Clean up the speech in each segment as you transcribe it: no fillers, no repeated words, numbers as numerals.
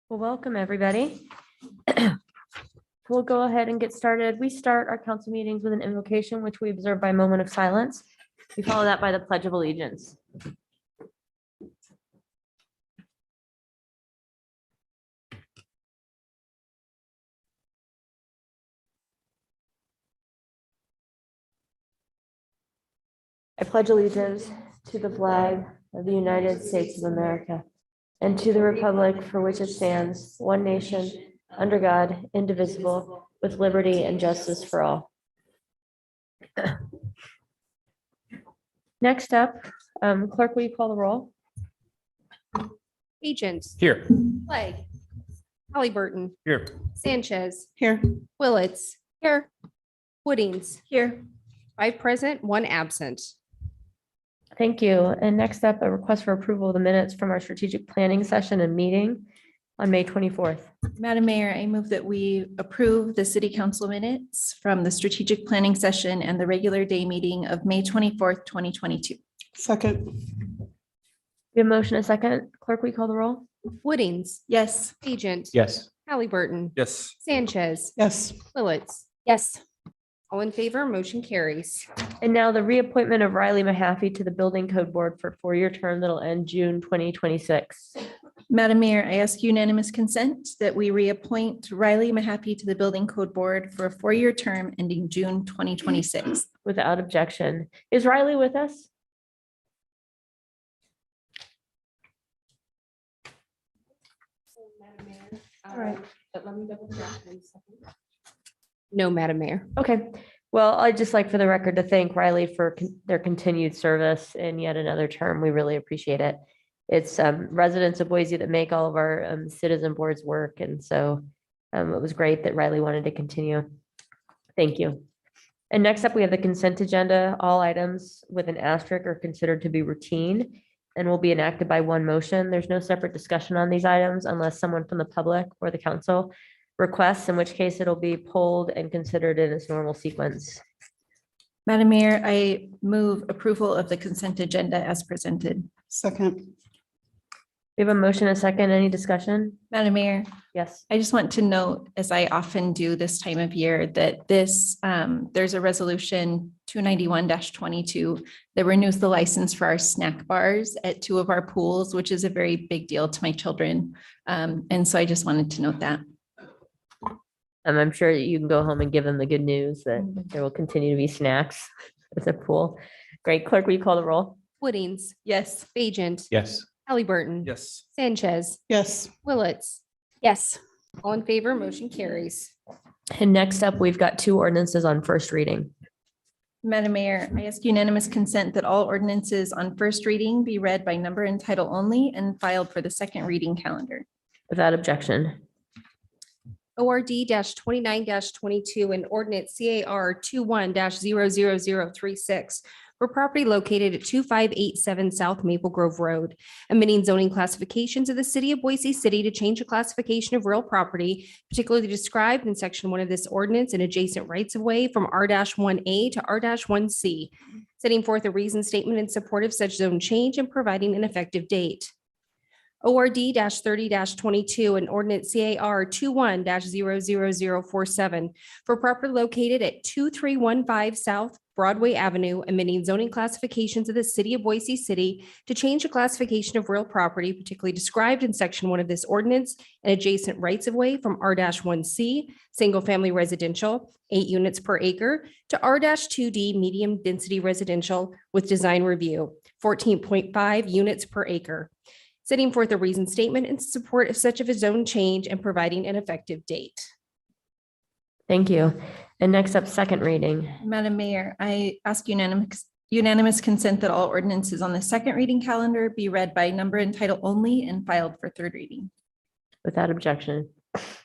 Well, welcome, everybody. We'll go ahead and get started. We start our council meetings with an invocation, which we observe by a moment of silence. We follow that by the Pledge of Allegiance. I pledge allegiance to the flag of the United States of America and to the republic for which it stands, one nation, under God, indivisible, with liberty and justice for all. Next up, clerk, will you call the roll? Agent, Here. Clegg, Halliburton, Here. Sanchez, Here. Willetts, Here. Woodings, Here. 5 present, 1 absent. Thank you. And next up, a request for approval of the minutes from our strategic planning session and meeting on May 24th. Madam Mayor, I move that we approve the city council minutes from the strategic planning session and the regular day meeting of May 24th, 2022. Second. We have a motion, a second. Clerk, will you call the roll? Woodings, Yes. Agent, Yes. Halliburton, Yes. Sanchez, Yes. Willetts. Yes. All in favor, motion carries. And now the reappointment of Riley Mahaffey to the Building Code Board for a 4-year term that'll end June 2026. Madam Mayor, I ask unanimous consent that we reappoint Riley Mahaffey to the Building Code Board for a 4-year term ending June 2026. Without objection. Is Riley with us? All right. But let me double check 1 second. No, Madam Mayor. Okay. Well, I'd just like for the record to thank Riley for their continued service in yet another term. We really appreciate it. It's residents of Boise that make all of our citizen boards work. And so it was great that Riley wanted to continue. Thank you. And next up, we have the consent agenda. All items with an asterisk are considered to be routine and will be enacted by one motion. There's no separate discussion on these items unless someone from the public or the council requests, in which case it'll be pulled and considered in its normal sequence. Madam Mayor, I move approval of the consent agenda as presented. Second. We have a motion, a second. Any discussion? Madam Mayor, Yes. I just want to note, as I often do this time of year, that there's a resolution 291-22 that renews the license for our snack bars at 2 of our pools, which is a very big deal to my children. And so I just wanted to note that. I'm sure that you can go home and give them the good news that there will continue to be snacks at the pool. Great. Clerk, will you call the roll? Woodings, Yes. Agent, Yes. Halliburton, Yes. Sanchez, Yes. Willetts. Yes. All in favor, motion carries. And next up, we've got 2 ordinances on first reading. Madam Mayor, I ask unanimous consent that all ordinances on first reading be read by number and title only and filed for the second reading calendar. Without objection. ORD 29-22 and ordinance CAR 21-00036 for property located at 2587 South Maple Grove Road, amending zoning classifications of the city of Boise City to change the classification of real property, particularly described in section 1 of this ordinance and adjacent rights of way from R-1A to R-1C, setting forth a reason statement in support of such zone change and providing an effective date. ORD 30-22 and ordinance CAR 21-00047 for property located at 2315 South Broadway Avenue, amending zoning classifications of the city of Boise City to change the classification of real property, particularly described in section 1 of this ordinance and adjacent rights of way from R-1C, single family residential, 8 units per acre, to R-2D, medium density residential with design review, 14.5 units per acre, setting forth a reason statement in support of such of a zone change and providing an effective date. Thank you. And next up, second reading. Madam Mayor, I ask unanimous consent that all ordinances on the second reading calendar be read by number and title only and filed for third reading. Without objection.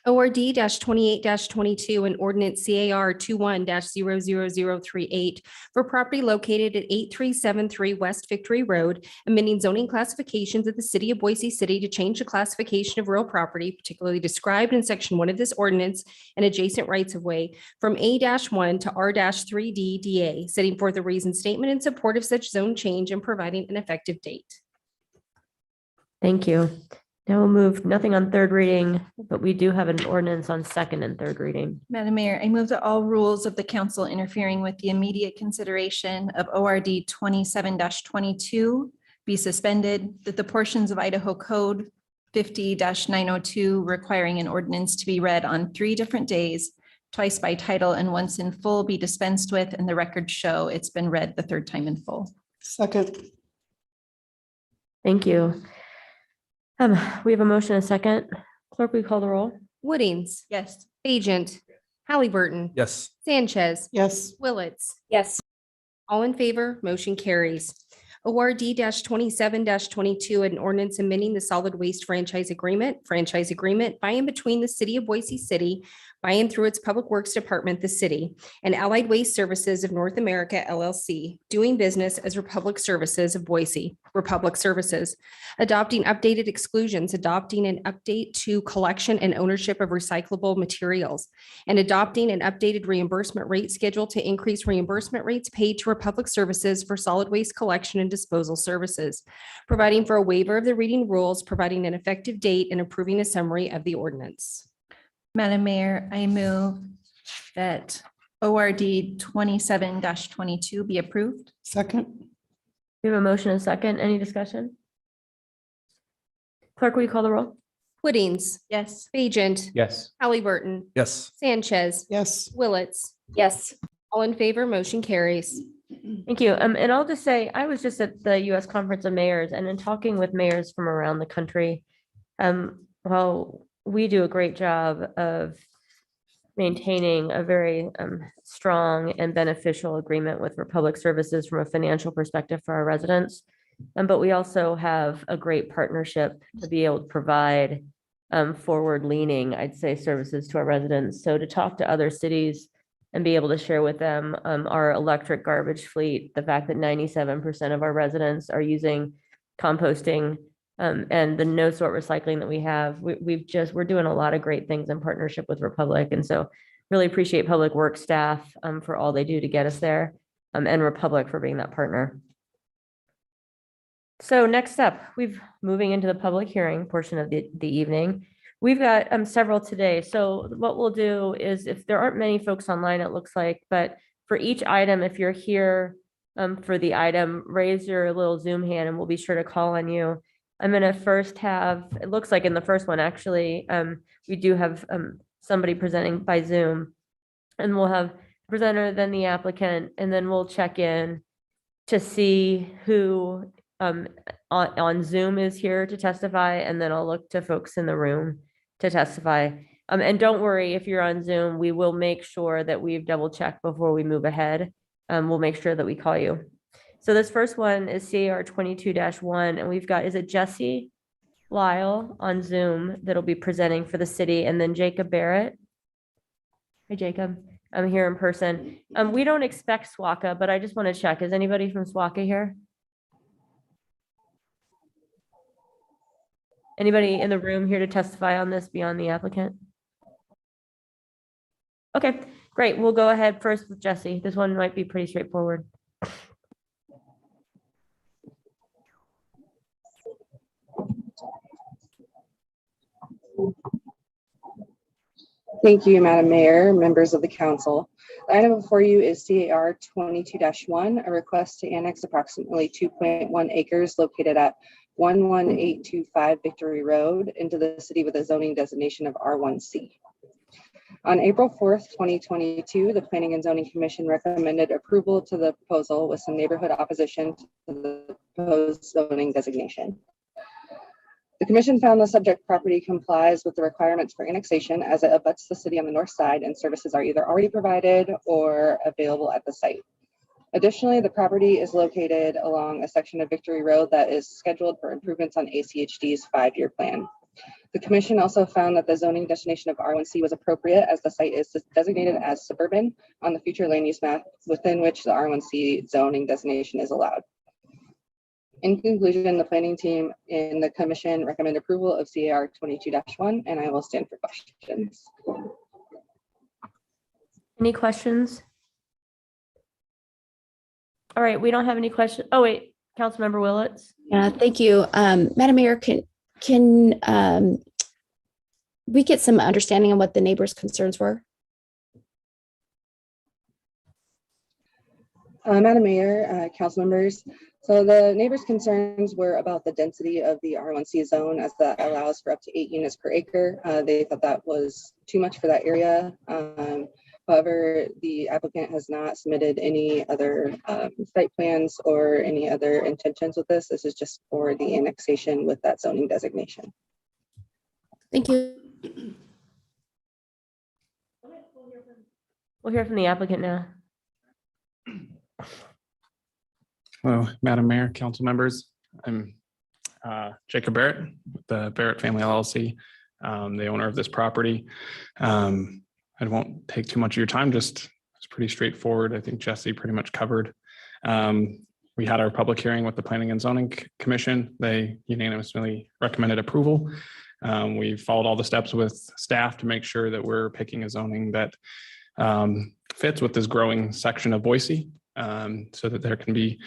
ORD 28-22 and ordinance CAR 21-00038 for property located at 8373 West Victory Road, amending zoning classifications of the city of Boise City to change the classification of real property, particularly described in section 1 of this ordinance and adjacent rights of way from A-1 to R-3D DA, setting forth a reason statement in support of such zone change and providing an effective date. Thank you. Now we'll move, nothing on third reading, but we do have an ordinance on second and third reading. Madam Mayor, I move that all rules of the council interfering with the immediate consideration of ORD 27-22 be suspended, that the portions of Idaho Code 50-902 requiring an ordinance to be read on 3 different days, twice by title and once in full, be dispensed with, and the records show it's been read the 3rd time in full. Second. Thank you. We have a motion and a second. Clerk, will you call the roll? Woodings, Yes. Agent, Halliburton, Yes. Sanchez, Yes. Willetts. Yes. All in favor, motion carries. ORD 27-22, an ordinance amending the solid waste franchise agreement by and between the city of Boise City, by and through its Public Works Department, the city, and Allied Waste Services of North America LLC, doing business as Republic Services of Boise, Republic Services, adopting updated exclusions, adopting an update to collection and ownership of recyclable materials, and adopting an updated reimbursement rate schedule to increase reimbursement rates paid to Republic Services for solid waste collection and disposal services, providing for a waiver of the reading rules, providing an effective date, and approving a summary of the ordinance. Madam Mayor, I move that ORD 27-22 be approved. Second. We have a motion and a second. Any discussion? Clerk, will you call the roll? Woodings, Yes. Agent, Yes. Halliburton, Yes. Sanchez, Yes. Willetts. Yes. All in favor, motion carries. Thank you. And I'll just say, I was just at the U.S. Conference of Mayors and in talking with mayors from around the country, while we do a great job of maintaining a very strong and beneficial agreement with Republic Services from a financial perspective for our residents. But we also have a great partnership to be able to provide forward-leaning, I'd say, services to our residents. So to talk to other cities and be able to share with them our electric garbage fleet, the fact that 97% of our residents are using composting, and the no sort recycling that we have, we're doing a lot of great things in partnership with Republic. And so really appreciate Public Works staff for all they do to get us there, and Republic for being that partner. So next up, moving into the public hearing portion of the evening. We've got several today. So what we'll do is, if there aren't many folks online, it looks like, but for each item, if you're here for the item, raise your little Zoom hand and we'll be sure to call on you. I'm going to first have, it looks like in the first one, actually, we do have somebody presenting by Zoom, and we'll have presenter, then the applicant, and then we'll check in to see who on Zoom is here to testify, and then I'll look to folks in the room to testify. And don't worry, if you're on Zoom, we will make sure that we've double checked before we move ahead. We'll make sure that we call you. So this first one is CAR 22-1, and we've got, is it Jesse Lyle on Zoom that'll be presenting for the city, and then Jacob Barrett. Hi, Jacob. I'm here in person. We don't expect SWACA, but I just want to check. Is anybody from SWACA here? Anybody in the room here to testify on this beyond the applicant? Okay, great. We'll go ahead first with Jesse. This one might be pretty straightforward. Thank you, Madam Mayor, members of the council. The item before you is CAR 22-1, a request to annex approximately 2.1 acres located at 11825 Victory Road into the city with a zoning designation of R1C. On April 4th, 2022, the Planning and Zoning Commission recommended approval to the proposal with some neighborhood opposition to the proposed zoning designation. The commission found the subject property complies with the requirements for annexation as it abuts the city on the north side, and services are either already provided or available at the site. Additionally, the property is located along a section of Victory Road that is scheduled for improvements on ACHD's 5-year plan. The commission also found that the zoning destination of R1C was appropriate as the site is designated as suburban on the future land use map within which the R1C zoning designation is allowed. In conclusion, the planning team in the commission recommend approval of CAR 22-1, and I will stand for questions. Any questions? All right, we don't have any questions. Oh, wait, Councilmember Willetts. Yeah, thank you. Madam Mayor, can Can we get some understanding on what the neighbors' concerns were? Madam Mayor, council members, so the neighbors' concerns were about the density of the R1C zone, as that allows for up to 8 units per acre. They thought that was too much for that area. However, the applicant has not submitted any other site plans or any other intentions with this. This is just for the annexation with that zoning designation. Thank you. We'll hear from the applicant now. Hello, Madam Mayor, council members. I'm Jacob Barrett with the Barrett Family LLC, the owner of this property. I won't take too much of your time, just it's pretty straightforward. I think Jesse pretty much covered. We had our public hearing with the Planning and Zoning Commission. They unanimously recommended approval. We followed all the steps with staff to make sure that we're picking a zoning that fits with this growing section of Boise, so that there can be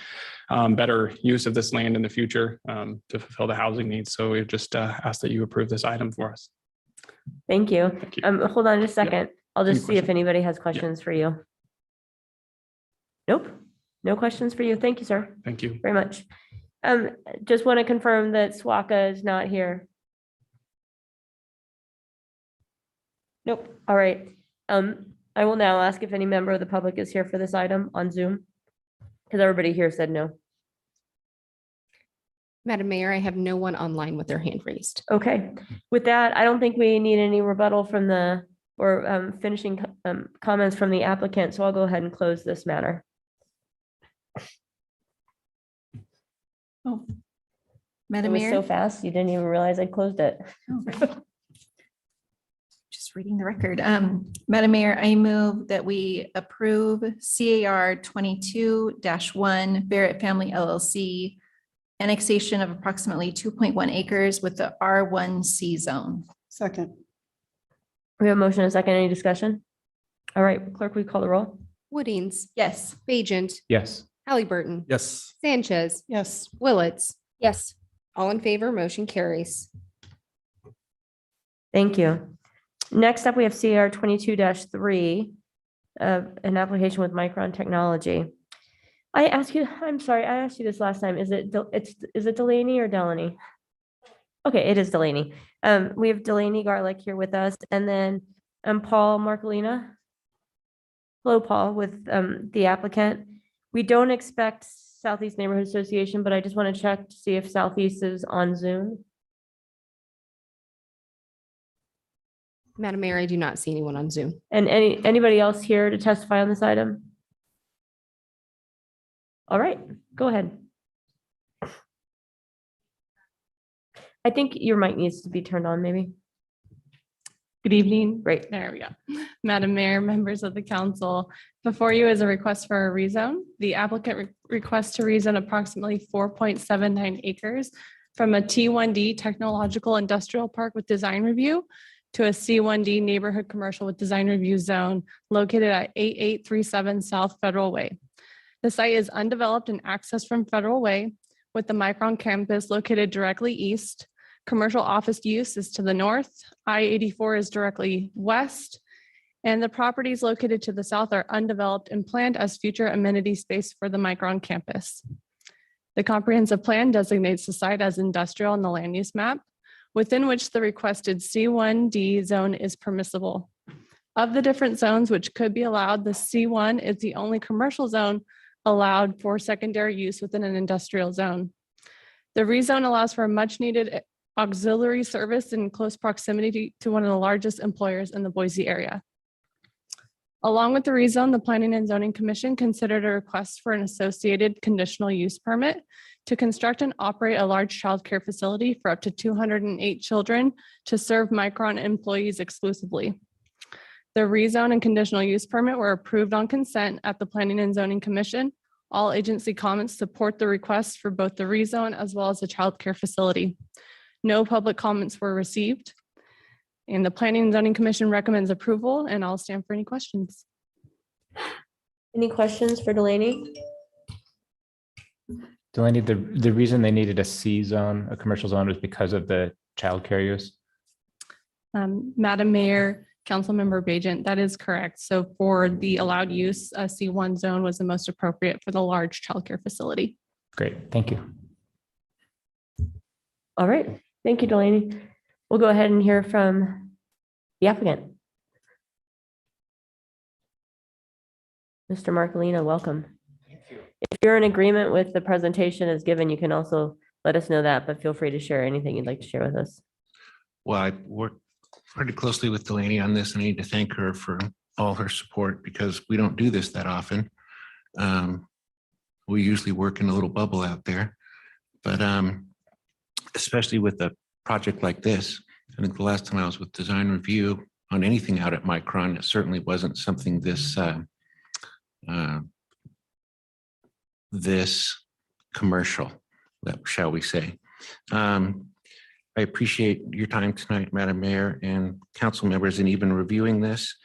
better use of this land in the future to fulfill the housing needs. So we just ask that you approve this item for us. Thank you. Thank you. Hold on just a second. I'll Any just see if questions? anybody has questions for you. Nope, no questions for you. Thank you, sir, Thank you. very much. Just want to confirm that Swaka is not here. Nope, all right. I will now ask if any member of the public is here for this item on Zoom, because everybody here said no. Madam Mayor, I have no one online with their hand raised. Okay, with that, I don't think we need any rebuttal from the, or finishing comments from the applicant, so I'll go ahead and close this matter. Oh, It Madam was so Mayor, fast, you didn't even realize I closed it. just reading the record. Madam Mayor, I move that we approve CAR 22-1 Barrett Family LLC annexation of approximately 2.1 acres with the R1C zone. Second. We have a motion and a second. Any discussion? All right, clerk, will you call the roll? Woodings, Yes. Bajent, Yes. Halliburton, Yes. Sanchez, Yes. Willetts, Yes. all in favor, motion carries. Thank you. Next up, we have CR 22-3, an application with Micron Technology. I asked you, I'm sorry, I asked you this last time. Is it Delaney or Delaney? Okay, it is Delaney. We have Delaney Garlic here with us, and then Paul Marcolina. Hello, Paul, with the applicant. We don't expect Southeast Neighborhood Association, but I just want to check to see if Southeast is on Zoom. Madam Mayor, I do not see anyone on Zoom. And anybody else here to testify on this item? All right, go ahead. I think your mic needs to be turned on, maybe. Good evening. Great. There we go. Madam Mayor, members of the council, before you is a request for a rezone. The applicant requests to rezone approximately 4.79 acres from a T1D Technological Industrial Park with design review to a C1D Neighborhood Commercial with design review zone located at 8837 South Federal Way. The site is undeveloped and accessed from Federal Way with the Micron campus located directly east. Commercial office use is to the north. I-84 is directly west. And the properties located to the south are undeveloped and planned as future amenity space for the Micron campus. The comprehensive plan designates the site as industrial on the land use map, within which the requested C1D zone is permissible. Of the different zones which could be allowed, the C1 is the only commercial zone allowed for secondary use within an industrial zone. The rezone allows for a much needed auxiliary service in close proximity to one of the largest employers in the Boise area. Along with the rezone, the Planning and Zoning Commission considered a request for an associated conditional use permit to construct and operate a large childcare facility for up to 208 children to serve Micron employees exclusively. The rezone and conditional use permit were approved on consent at the Planning and Zoning Commission. All agency comments support the request for both the rezone as well as the childcare facility. No public comments were received. And the Planning and Zoning Commission recommends approval, and I'll stand for any questions. Any questions for Delaney? Delaney, the reason they needed a C zone, a commercial zone, was because of the childcare use? Madam Mayor, Councilmember Bajent, that is correct. So for the allowed use, C1 zone was the most appropriate for the large childcare facility. Great, thank you. All right, thank you, Delaney. We'll go ahead and hear from the applicant. Mr. Marcolino, welcome. If you're in agreement with the presentation as given, you can also let us know that, but feel free to share anything you'd like to share with us. Well, I worked pretty closely with Delaney on this, and I need to thank her for all her support because we don't do this that often. We usually work in a little bubble out there, but especially with a project like this, I think the last time I was with Design Review on anything out at Micron, it certainly wasn't something this this commercial, shall we say. I appreciate your time tonight, Madam Mayor and council members, and even reviewing this.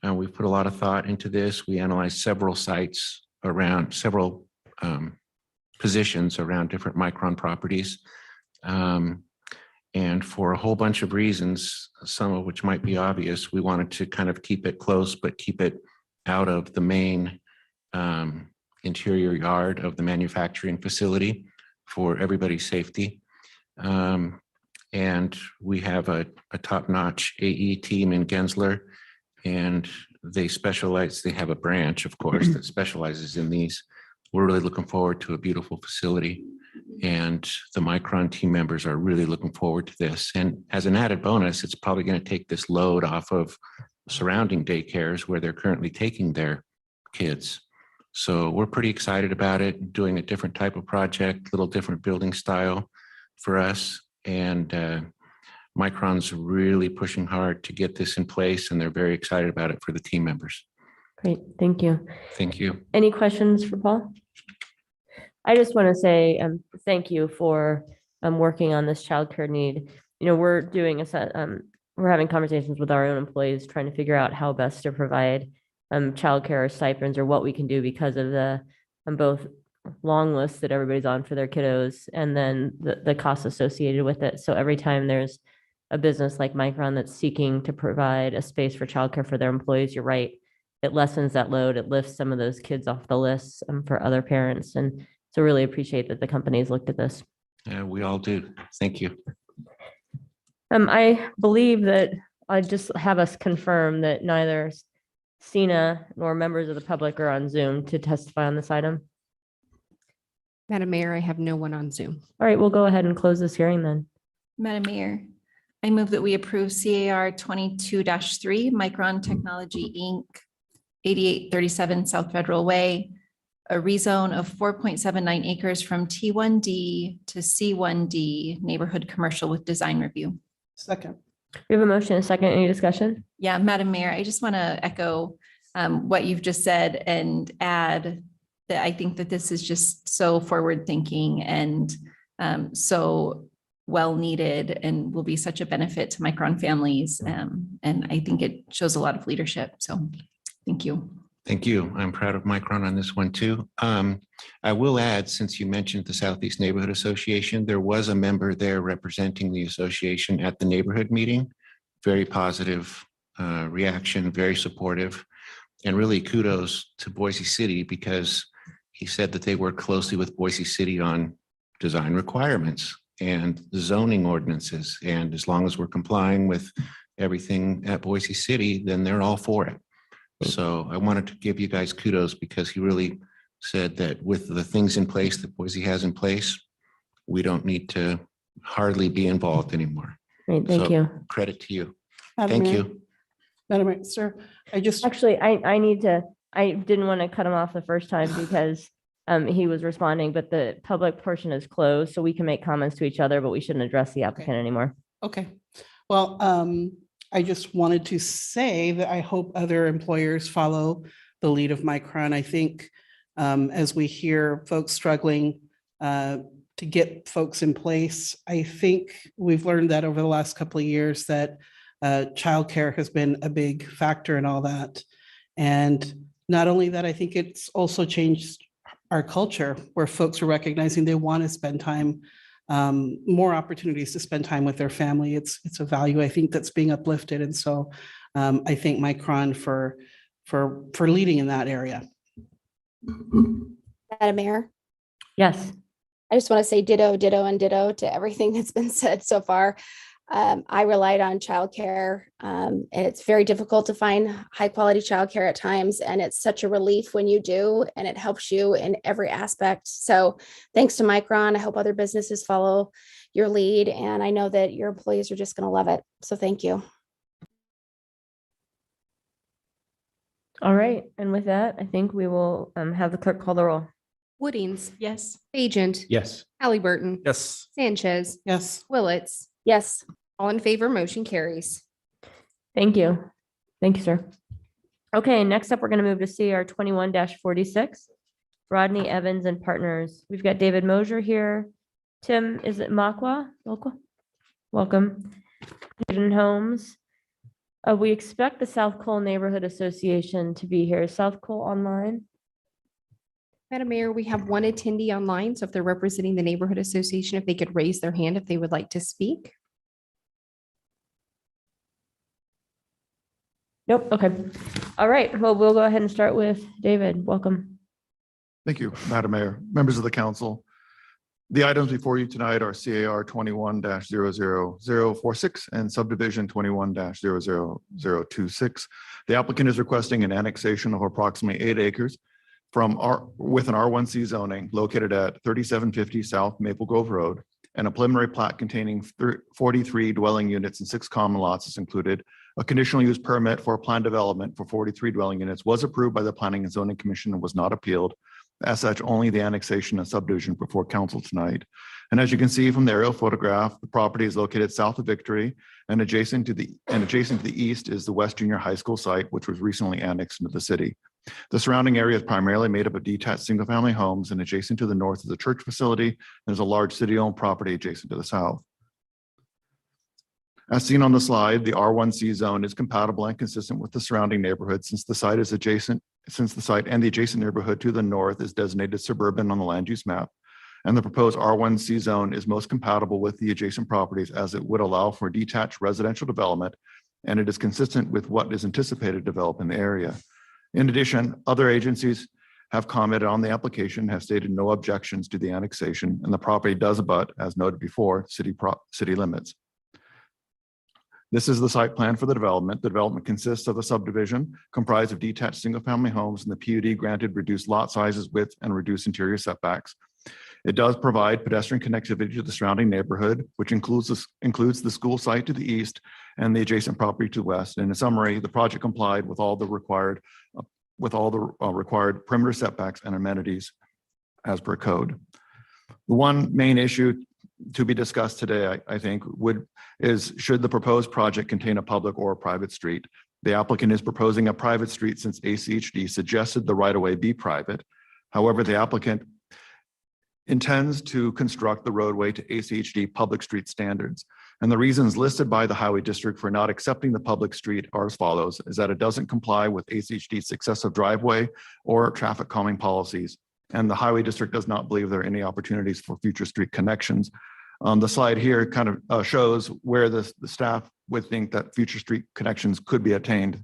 We've put a lot of thought into this. We analyzed several sites around several positions around different Micron properties. And for a whole bunch of reasons, some of which might be obvious, we wanted to kind of keep it close, but keep it out of the main interior yard of the manufacturing facility for everybody's safety. And we have a top-notch AE team in Gensler, and they have a branch, of course, that specializes in these. We're really looking forward to a beautiful facility, and the Micron team members are really looking forward to this. And as an added bonus, it's probably going to take this load off of surrounding daycares where they're currently taking their kids. So we're pretty excited about it, doing a different type of project, little different building style for us. And Micron's really pushing hard to get this in place, and they're very excited about it for the team members. Great, thank you. Thank you. Any questions for Paul? I just want to say thank you for working on this childcare need. You know, we're doing we're having conversations with our own employees, trying to figure out how best to provide childcare or stipends or what we can do because of the both long lists that everybody's on for their kiddos and then the costs associated with it. So every time there's a business like Micron that's seeking to provide a space for childcare for their employees, you're right. It lessens that load. It lifts some of those kids off the list for other parents. And so really appreciate that the companies looked at this. We all do. Thank you. I believe that I just have us confirm that neither Sina nor members of the public are on Zoom to testify on this item. Madam Mayor, I have no one on Zoom. All right, we'll go ahead and close this hearing then. Madam Mayor, I move that we approve CAR 22-3 Micron Technology, Inc., 8837 South Federal Way, a rezone of 4.79 acres from T1D to C1D neighborhood commercial with design review. Second. We have a motion and a second. Any discussion? Yeah, Madam Mayor, I just want to echo what you've just said and add that I think that this is just so forward thinking and so well needed and will be such a benefit to Micron families. And I think it shows a lot of leadership. So thank you. Thank you. I'm proud of Micron on this one too. I will add, since you mentioned the Southeast Neighborhood Association, there was a member there representing the association at the neighborhood meeting. Very positive reaction, very supportive, and really kudos to Boise City because he said that they work closely with Boise City on design requirements and zoning ordinances. And as long as we're complying with everything at Boise City, then they're all for it. So I wanted to give you guys kudos because he really said that with the things in place that Boise has in place, we don't need to hardly be involved anymore. Great, thank So, you. Credit to you. Madam Thank Mayor. you. Madam Mayor, sir, I just, Actually, I didn't want to cut him off the first time because he was responding, but the public portion is closed, so we can make comments to each other, but we shouldn't address the applicant anymore. okay. Well, I just wanted to say that I hope other employers follow the lead of Micron. I think as we hear folks struggling to get folks in place, I think we've learned that over the last couple of years that childcare has been a big factor in all that. And not only that, I think it's also changed our culture where folks are recognizing they want to spend time more opportunities to spend time with their family. It's a value I think that's being uplifted. And so I thank Micron for leading in that area. Madam Mayor, Yes. I just want to say ditto, ditto, and ditto to everything that's been said so far. I relied on childcare, and it's very difficult to find high quality childcare at times. And it's such a relief when you do, and it helps you in every aspect. So thanks to Micron. I hope other businesses follow your lead. And I know that your employees are just going to love it. So thank you. All right. And with that, I think we will have the clerk call the roll. Woodings, Yes. Agent, Yes. Halliburton, Yes. Sanchez, Yes. Willetts, Yes. all in favor, motion carries. Thank you. Thank you, sir. Okay, next up, we're going to move to CR 21-46, Rodney Evans and Partners. We've got David Mosier here. Tim, is it Makwa? Welcome. Eden Homes. We expect the South Cole Neighborhood Association to be here. Is South Cole online? Madam Mayor, we have one attendee online, so if they're representing the neighborhood association, if they could raise their hand if they would like to speak. Nope. Okay. All right. Well, we'll go ahead and start with David. Welcome. Thank you, Madam Mayor, members of the council. The items before you tonight are CAR 21-00046 and subdivision 21-00026. The applicant is requesting an annexation of approximately 8 acres with an R1C zoning located at 3750 South Maple Grove Road, and a preliminary plat containing 43 dwelling units and 6 common lots is included. A conditional use permit for planned development for 43 dwelling units was approved by the Planning and Zoning Commission and was not appealed. As such, only the annexation and subdivision before council tonight. And as you can see from the aerial photograph, the property is located south of Victory, and adjacent to the east is the West Junior High School site, which was recently annexed into the city. The surrounding area is primarily made up of detached single-family homes, and adjacent to the north is the church facility. There's a large city-owned property adjacent to the south. As seen on the slide, the R1C zone is compatible and consistent with the surrounding neighborhood since the site and the adjacent neighborhood to the north is designated suburban on the land use map. And the proposed R1C zone is most compatible with the adjacent properties as it would allow for detached residential development, and it is consistent with what is anticipated to develop in the area. In addition, other agencies have commented on the application, have stated no objections to the annexation, and the property does abut, as noted before, city limits. This is the site plan for the development. The development consists of a subdivision comprised of detached single-family homes, and the PUD granted reduced lot sizes, width, and reduced interior setbacks. It does provide pedestrian connectivity to the surrounding neighborhood, which includes the school site to the east and the adjacent property to the west. And in summary, the project complied with all the required perimeter setbacks and amenities as per code. The one main issue to be discussed today, I think, is should the proposed project contain a public or a private street? The applicant is proposing a private street since ACHD suggested the right-of-way be private. However, the applicant intends to construct the roadway to ACHD public street standards. And the reasons listed by the Highway District for not accepting the public street are as follows: is that it doesn't comply with ACHD's successive driveway or traffic calming policies. And the Highway District does not believe there are any opportunities for future street connections. The slide here kind of shows where the staff would think that future street connections could be attained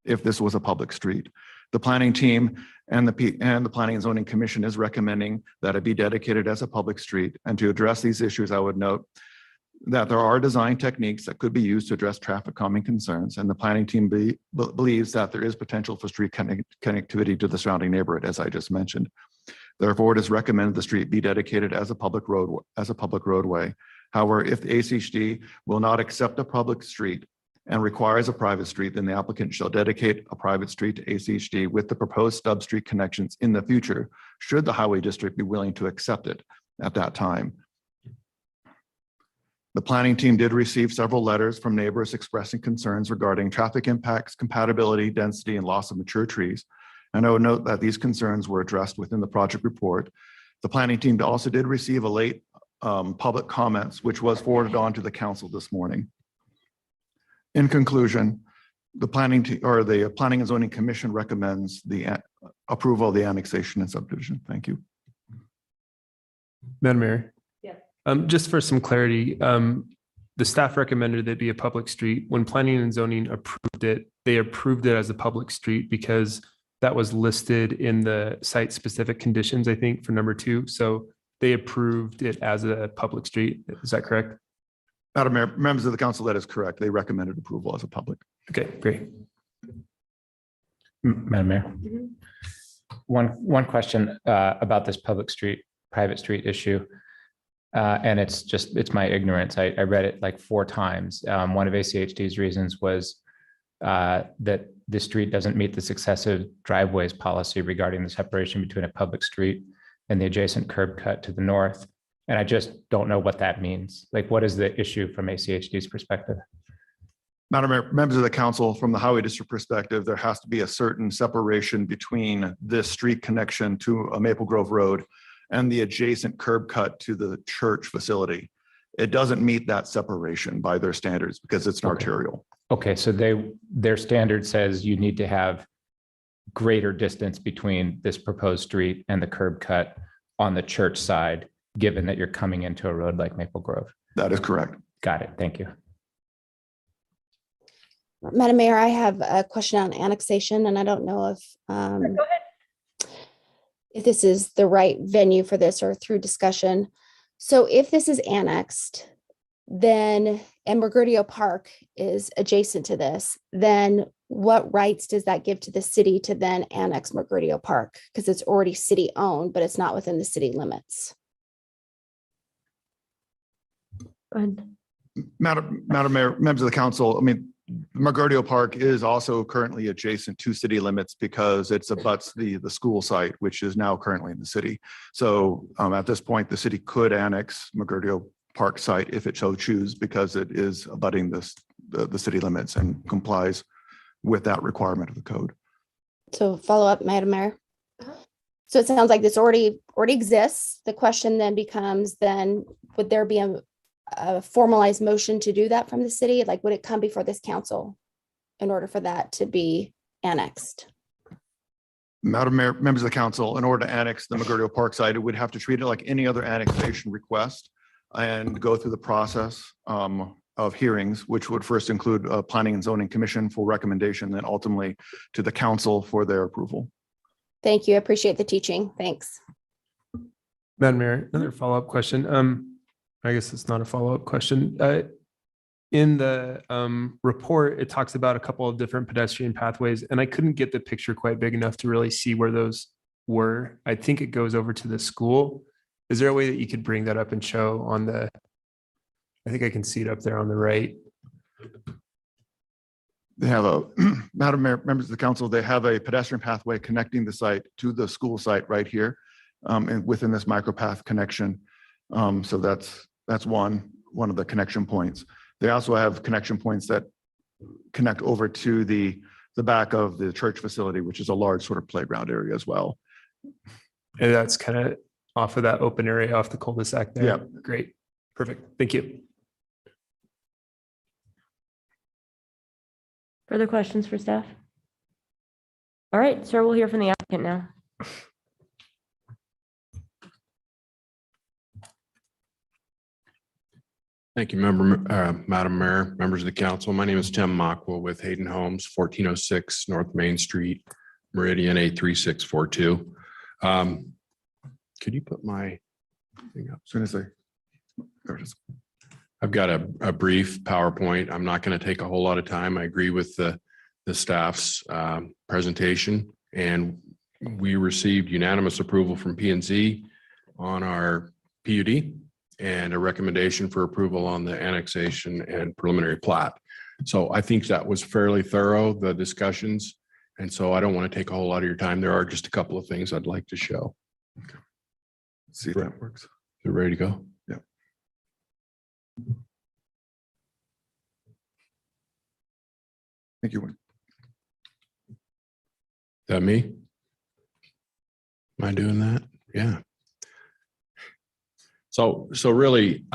if this was a public street. The planning team and the Planning and Zoning Commission is recommending that it be dedicated as a public street. And to address these issues, I would note that there are design techniques that could be used to address traffic calming concerns. And the planning team believes that there is potential for street connectivity to the surrounding neighborhood, as I just mentioned. Therefore, it is recommended the street be dedicated as a public roadway. However, if the ACHD will not accept a public street and requires a private street, then the applicant shall dedicate a private street to ACHD with the proposed stub street connections in the future, should the Highway District be willing to accept it at that time. The planning team did receive several letters from neighbors expressing concerns regarding traffic impacts, compatibility, density, and loss of mature trees. And I would note that these concerns were addressed within the project report. The planning team also did receive a late public comments, which was forwarded on to the council this morning. In conclusion, the Planning and Zoning Commission recommends the approval of the annexation and subdivision. Thank you. Madam Mayor. Yes. Just for some clarity, the staff recommended it be a public street. When planning and zoning approved it, they approved it as a public street because that was listed in the site specific conditions, I think, for number 2. So they approved it as a public street. Is that correct? Madam Mayor, members of the council, that is correct. They recommended approval as a public. Okay, great. Madam Mayor, one question about this private street issue. And it's my ignorance. I read it like 4 times. One of ACHD's reasons was that the street doesn't meet the successive driveways policy regarding the separation between a public street and the adjacent curb cut to the north. And I just don't know what that means. Like, what is the issue from ACHD's perspective? Madam Mayor, members of the council, from the highway district perspective, there has to be a certain separation between this street connection to a Maple Grove Road and the adjacent curb cut to the church facility. It doesn't meet that separation by their standards because it's an arterial. Okay, so their standard says you need to have greater distance between this proposed street and the curb cut on the church side, given that you're coming into a road like Maple Grove. That is correct. Got it. Thank you. Madam Mayor, I have a question on annexation, and I don't know if this is the right venue for this or through discussion. So if this is annexed, then, and Mergudio Park is adjacent to this, then what rights does that give to the city to then annex Mergudio Park? Because it's already city owned, but it's not within the city limits. Go ahead. Madam Mayor, members of the council, I mean, Mergudio Park is also currently adjacent to city limits because it's abuts the school site, which is now currently in the city. So at this point, the city could annex Mergudio Park site if it so choose, because it is abutting the city limits and complies with that requirement of the code. So follow up, Madam Mayor. So it sounds like this already exists. The question then becomes, then would there be a formalized motion to do that from the city? Like, would it come before this council in order for that to be annexed? Madam Mayor, members of the council, in order to annex the Mergudio Park site, it would have to treat it like any other annexation request and go through the process of hearings, which would first include a planning and zoning commission for recommendation, then ultimately to the council for their approval. Thank you. I appreciate the teaching. Thanks. Madam Mayor, another follow-up question. I guess it's not a follow-up question. In the report, it talks about a couple of different pedestrian pathways, and I couldn't get the picture quite big enough to really see where those were. I think it goes over to the school. Is there a way that you could bring that up and show on the, I think I can see it up there on the right. They have a, Madam Mayor, members of the council, they have a pedestrian pathway connecting the site to the school site right here and within this micropath connection. So that's one of the connection points. They also have connection points that connect over to the back of the church facility, which is a large sort of playground area as well. And that's kind of off of that open area off the cul-de-sac there. Yeah. Great. Perfect. Thank you. Further questions for staff? All right, sir, we'll hear from the applicant now. Thank you, Madam Mayor, members of the council. My name is Tim Mockwell with Hayden Homes, 1406 North Main Street, Meridian 83642. Could you put my thing up? As soon as there it is. I've got a brief PowerPoint. I'm not going to take a whole lot of time. I agree with the staff's presentation, and we received unanimous approval from P&Z on our PUD and a recommendation for approval on the annexation and preliminary plat. So I think that was fairly thorough, the discussions. And so I don't want to take a whole lot of your time. There are just a couple of things I'd like to show. Okay. See if that works. Is it ready to go? Yeah. Thank you. Is that me? Am I doing that? Yeah. So really,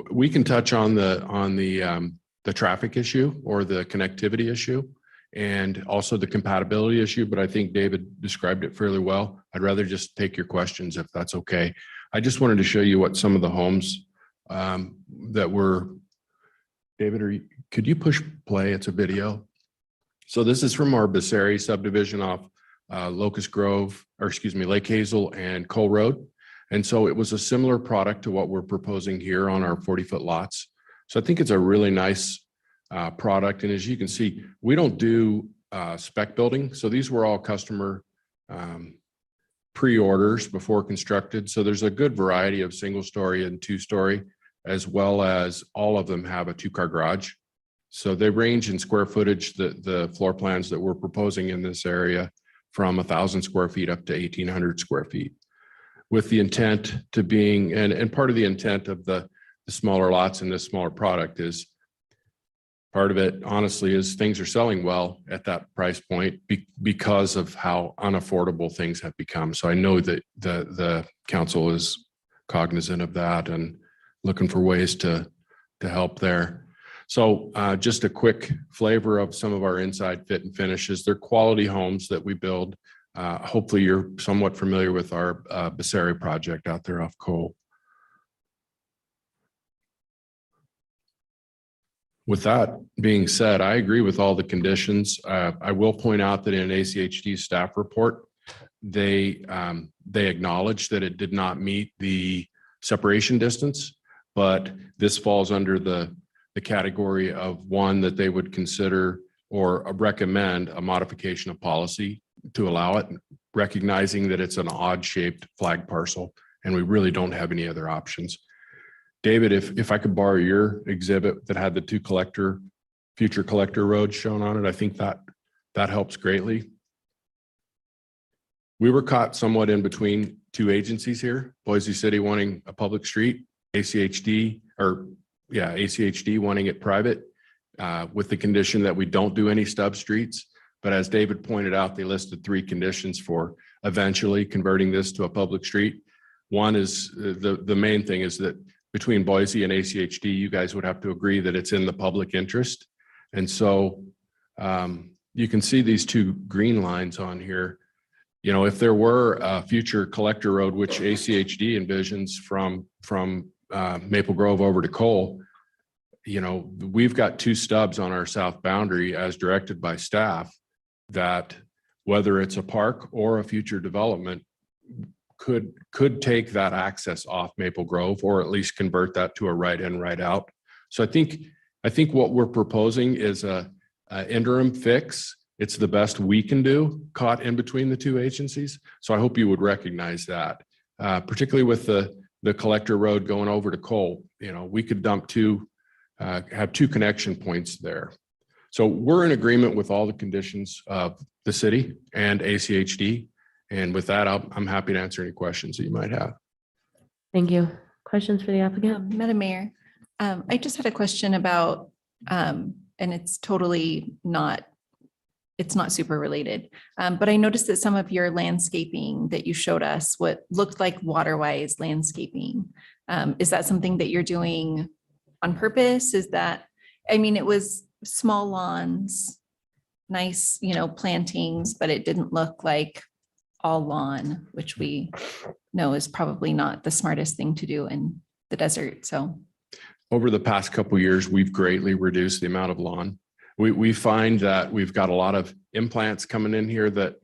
we can touch on the traffic issue or the connectivity issue and also the compatibility issue, but I think David described it fairly well. I'd rather just take your questions if that's okay. I just wanted to show you what some of the homes that were, David, could you push play? It's a video. So this is from our Boise subdivision off Locust Grove, or excuse me, Lake Hazel and Cole Road. And so it was a similar product to what we're proposing here on our 40-foot lots. So I think it's a really nice product. And as you can see, we don't do spec building. So these were all customer pre-orders before constructed. So there's a good variety of single story and 2-story, as well as all of them have a 2-car garage. So they range in square footage, the floor plans that we're proposing in this area, from 1,000 square feet up to 1,800 square feet, with the intent to being, and part of the intent of the smaller lots in this smaller product is, part of it honestly is things are selling well at that price point because of how unaffordable things have become. So I know that the council is cognizant of that and looking for ways to help there. So just a quick flavor of some of our inside fit and finishes. They're quality homes that we build. Hopefully you're somewhat familiar with our Boise project out there off Cole. With that being said, I agree with all the conditions. I will point out that in ACHD staff report, they acknowledge that it did not meet the separation distance, but this falls under the category of one that they would consider or recommend a modification of policy to allow it, recognizing that it's an odd shaped flag parcel and we really don't have any other options. David, if I could borrow your exhibit that had the 2 future collector roads shown on it, I think that helps greatly. We were caught somewhat in between 2 agencies here, Boise City wanting a public street, ACHD wanting it private, with the condition that we don't do any stub streets. But as David pointed out, they listed 3 conditions for eventually converting this to a public street. One is the main thing is that between Boise and ACHD, you guys would have to agree that it's in the public interest. And so you can see these 2 green lines on here. You know, if there were a future collector road, which ACHD envisions from Maple Grove over to Cole, you know, we've got 2 stubs on our south boundary as directed by staff that, whether it's a park or a future development, could take that access off Maple Grove, or at least convert that to a right in, right out. So I think what we're proposing is a interim fix. It's the best we can do, caught in between the 2 agencies. So I hope you would recognize that, particularly with the collector road going over to Cole. You know, we could dump have 2 connection points there. So we're in agreement with all the conditions of the city and ACHD. And with that, I'm happy to answer any questions that you might have. Thank you. Questions for the applicant? Madam Mayor, I just had a question about, and it's totally not, it's not super related, but I noticed that some of your landscaping that you showed us, what looked like waterwise landscaping, is that something that you're doing on purpose? Is that, I mean, it was small lawns, nice, you know, plantings, but it didn't look like all lawn, which we know is probably not the smartest thing to do in the desert. So over the past couple of years, we've greatly reduced the amount of lawn. We find that we've got a lot of implants coming in here that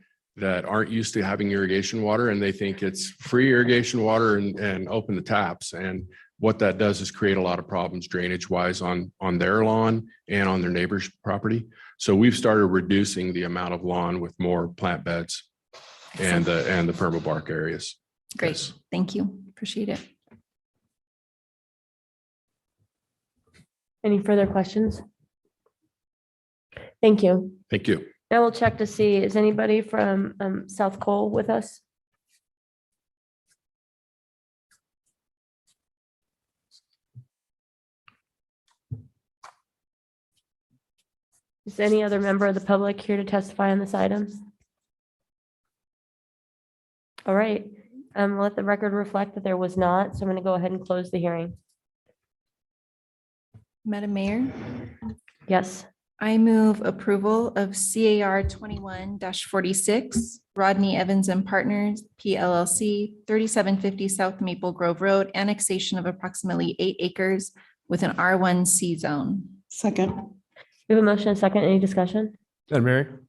aren't used to having irrigation water, and they think it's free irrigation water and open the taps. And what that does is create a lot of problems drainage wise on their lawn and on their neighbor's property. So we've started reducing the amount of lawn with more plant beds and the permabark areas. Great. Yes. Thank you. Appreciate it. Any further questions? Thank you. Thank you. Now we'll check to see, is anybody from South Cole with us? Is any other member of the public here to testify on this item? All right, let the record reflect that there was not, so I'm going to go ahead and close the hearing. Madam Mayor, Yes. I move approval of CAR 21-46, Rodney Evans and Partners, PLLC, 3750 South Maple Grove Road, annexation of approximately 8 acres with an R1C zone. Second. We have a motion and a second. Any discussion? Madam Mayor,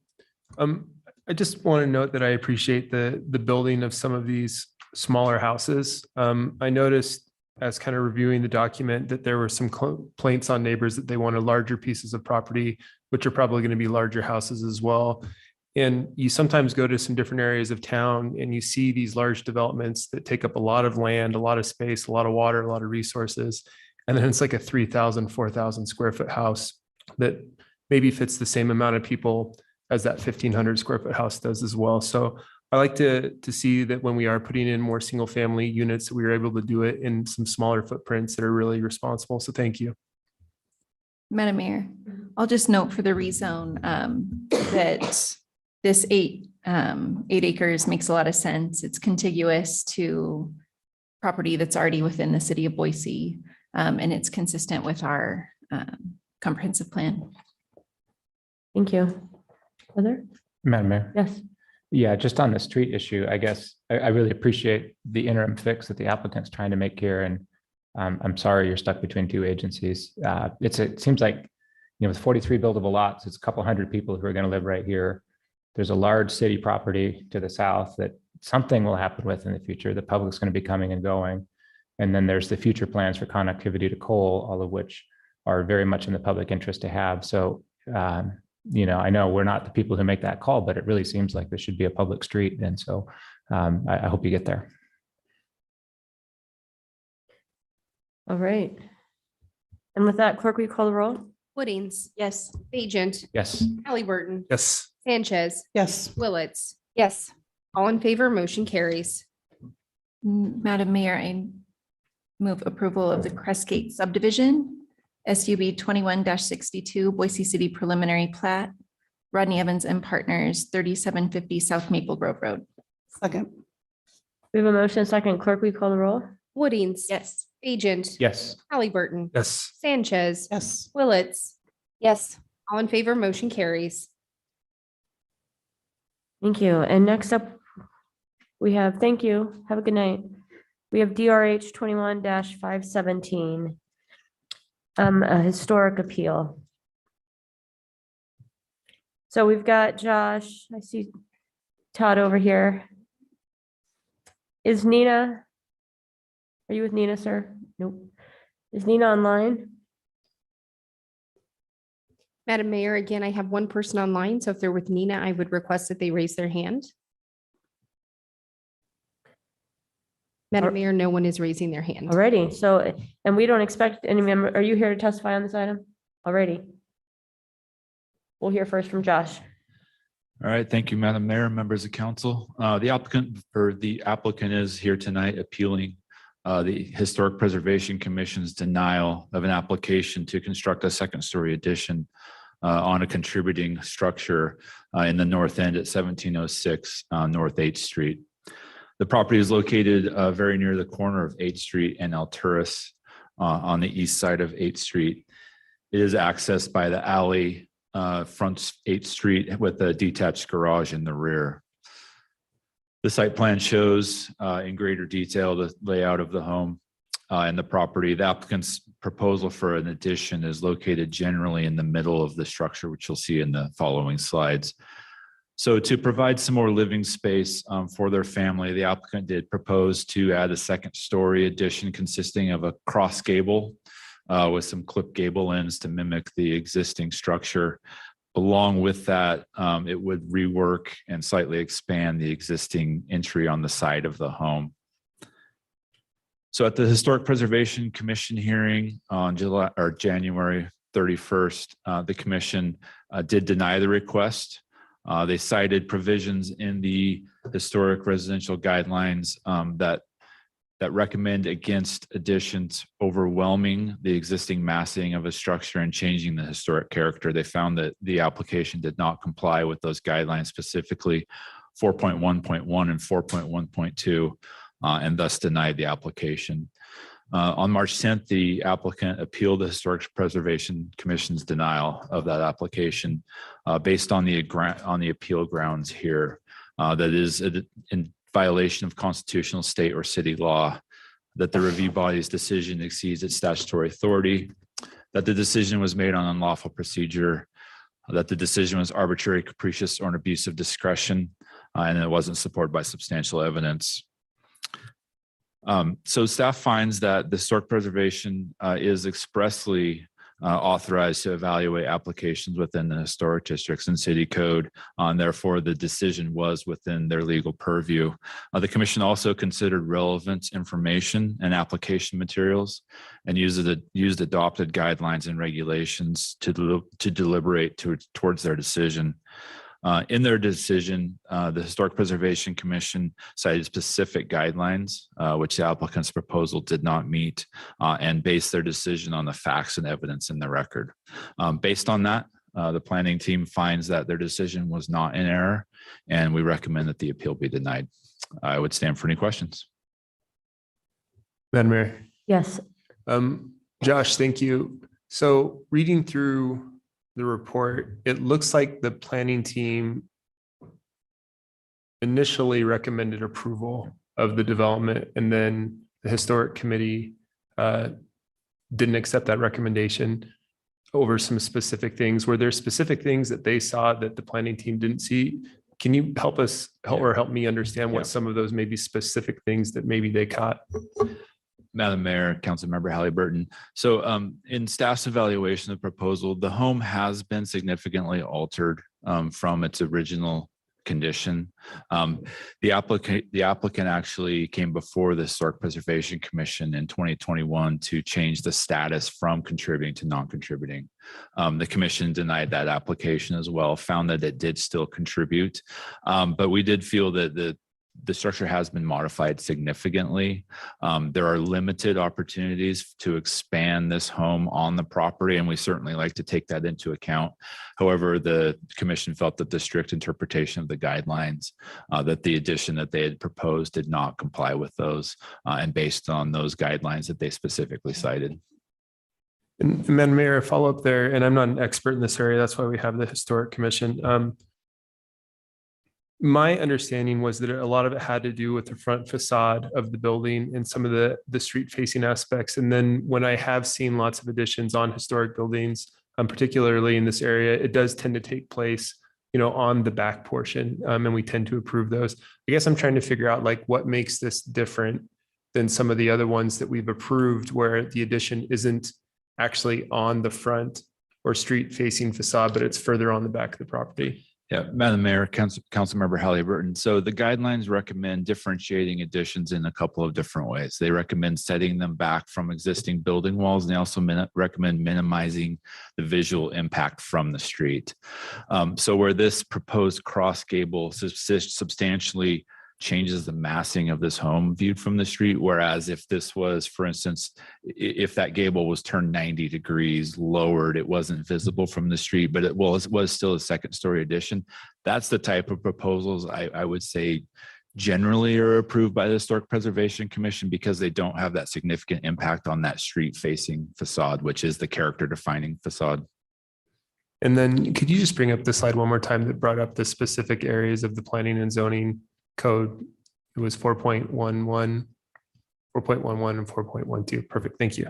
I just want to note that I appreciate the building of some of these smaller houses. I noticed as kind of reviewing the document that there were some complaints on neighbors that they wanted larger pieces of property, which are probably going to be larger houses as well. And you sometimes go to some different areas of town and you see these large developments that take up a lot of land, a lot of space, a lot of water, a lot of resources. And then it's like a 3,000, 4,000 square foot house that maybe fits the same amount of people as that 1,500 square foot house does as well. So I like to see that when we are putting in more single family units, we are able to do it in some smaller footprints that are really responsible. So thank you. Madam Mayor, I'll just note for the rezone that this 8 acres makes a lot of sense. It's contiguous to property that's already within the city of Boise, and it's consistent with our comprehensive plan. Thank you. Heather? Madam Mayor. Yes. Yeah, just on the street issue, I guess I really appreciate the interim fix that the applicant's trying to make here. And I'm sorry you're stuck between 2 agencies. It seems like, with 43 buildable lots, it's a couple hundred people who are going to live right here. There's a large city property to the south that something will happen with in the future. The public's going to be coming and going. And then there's the future plans for connectivity to coal, all of which are very much in the public interest to have. So, I know we're not the people who make that call, but it really seems like this should be a public street. And so I hope you get there. All right. And with that, clerk, will you call the roll? Woodings. Yes. Bajent. Yes. Halliburton. Yes. Sanchez. Yes. Willetts. Yes. All in favor, motion carries. Madam Mayor, I move approval of the Crestgate subdivision, SUB 21-62, Boise City preliminary plat, Rodney Evans and Partners, 3750 South Maple Grove Road. Second. We have a motion and a second. Clerk, will you call the roll? Woodings. Yes. Bajent. Yes. Halliburton. Yes. Sanchez. Yes. Willetts. Yes. All in favor, motion carries. Thank you. And next up, we have, thank you. Have a good night. We have DRH 21-517. A historic appeal. So we've got Josh, I see Todd over here. Is Nina, are you with Nina, sir? Nope. Is Nina online? Madam Mayor, again, I have one person online, so if they're with Nina, I would request that they raise their hand. Madam Mayor, no one is raising their hand. Alrighty, so, and we don't expect any member, are you here to testify on this item? Alrighty. We'll hear first from Josh. All right, thank you, Madam Mayor, members of council. The applicant is here tonight appealing the Historic Preservation Commission's denial of an application to construct a second-story addition on a contributing structure in the north end at 1706 North 8th Street. The property is located very near the corner of 8th Street and Alturas on the east side of 8th Street. It is accessed by the alley fronts 8th Street with a detached garage in the rear. The site plan shows in greater detail the layout of the home and the property. The applicant's proposal for an addition is located generally in the middle of the structure, which you'll see in the following slides. So to provide some more living space for their family, the applicant did propose to add a second-story addition consisting of a cross gable with some clip gable ends to mimic the existing structure. Along with that, it would rework and slightly expand the existing entry on the side of the home. So at the Historic Preservation Commission hearing on January 31st, the commission did deny the request. They cited provisions in the historic residential guidelines that recommend against additions overwhelming the existing massing of a structure and changing the historic character. They found that the application did not comply with those guidelines, specifically 4.1.1 and 4.1.2, and thus denied the application. On March 10th, the applicant appealed the Historic Preservation Commission's denial of that application based on the appeal grounds here. That is in violation of constitutional, state, or city law, that the review body's decision exceeds its statutory authority, that the decision was made on unlawful procedure, that the decision was arbitrary, capricious, or an abuse of discretion, and it wasn't supported by substantial evidence. So staff finds that the historic preservation is expressly authorized to evaluate applications within the historic districts and city code, and therefore the decision was within their legal purview. The commission also considered relevant information and application materials and used adopted guidelines and regulations to deliberate towards their decision. In their decision, the Historic Preservation Commission cited specific guidelines, which the applicant's proposal did not meet, and based their decision on the facts and evidence in the record. Based on that, the planning team finds that their decision was not in error, and we recommend that the appeal be denied. I would stand for any questions. Madam Mayor. Yes. Josh, thank you. So reading through the report, it looks like the planning team initially recommended approval of the development, and then the historic committee didn't accept that recommendation over some specific things. Were there specific things that they saw that the planning team didn't see? Can you help me understand what some of those maybe specific things that maybe they caught? Madam Mayor, Councilmember Halliburton. So in staff's evaluation of the proposal, the home has been significantly altered from its original condition. The applicant actually came before the Historic Preservation Commission in 2021 to change the status from contributing to non-contributing. The commission denied that application as well, found that it did still contribute, but we did feel that the structure has been modified significantly. There are limited opportunities to expand this home on the property, and we certainly like to take that into account. However, the commission felt that the strict interpretation of the guidelines, that the addition that they had proposed did not comply with those, and based on those guidelines that they specifically cited. And Madam Mayor, follow up there, and I'm not an expert in this area. That's why we have the Historic Commission. My understanding was that a lot of it had to do with the front facade of the building and some of the street facing aspects. And then when I have seen lots of additions on historic buildings, particularly in this area, it does tend to take place, on the back portion, and we tend to approve those. I guess I'm trying to figure out what makes this different than some of the other ones that we've approved, where the addition isn't actually on the front or street facing facade, but it's further on the back of the property. Yeah, Madam Mayor, Councilmember Halliburton. So the guidelines recommend differentiating additions in a couple of different ways. They recommend setting them back from existing building walls, and they also recommend minimizing the visual impact from the street. So where this proposed cross gable substantially changes the massing of this home viewed from the street. Whereas if this was, for instance, if that gable was turned 90 degrees lowered, it wasn't visible from the street, but it was still a second story addition. That's the type of proposals I would say generally are approved by the Historic Preservation Commission, because they don't have that significant impact on that street facing facade, which is the character defining facade. And then could you just bring up the slide one more time that brought up the specific areas of the planning and zoning code? It was 4.11, 4.11 and 4.12. Perfect. Thank you.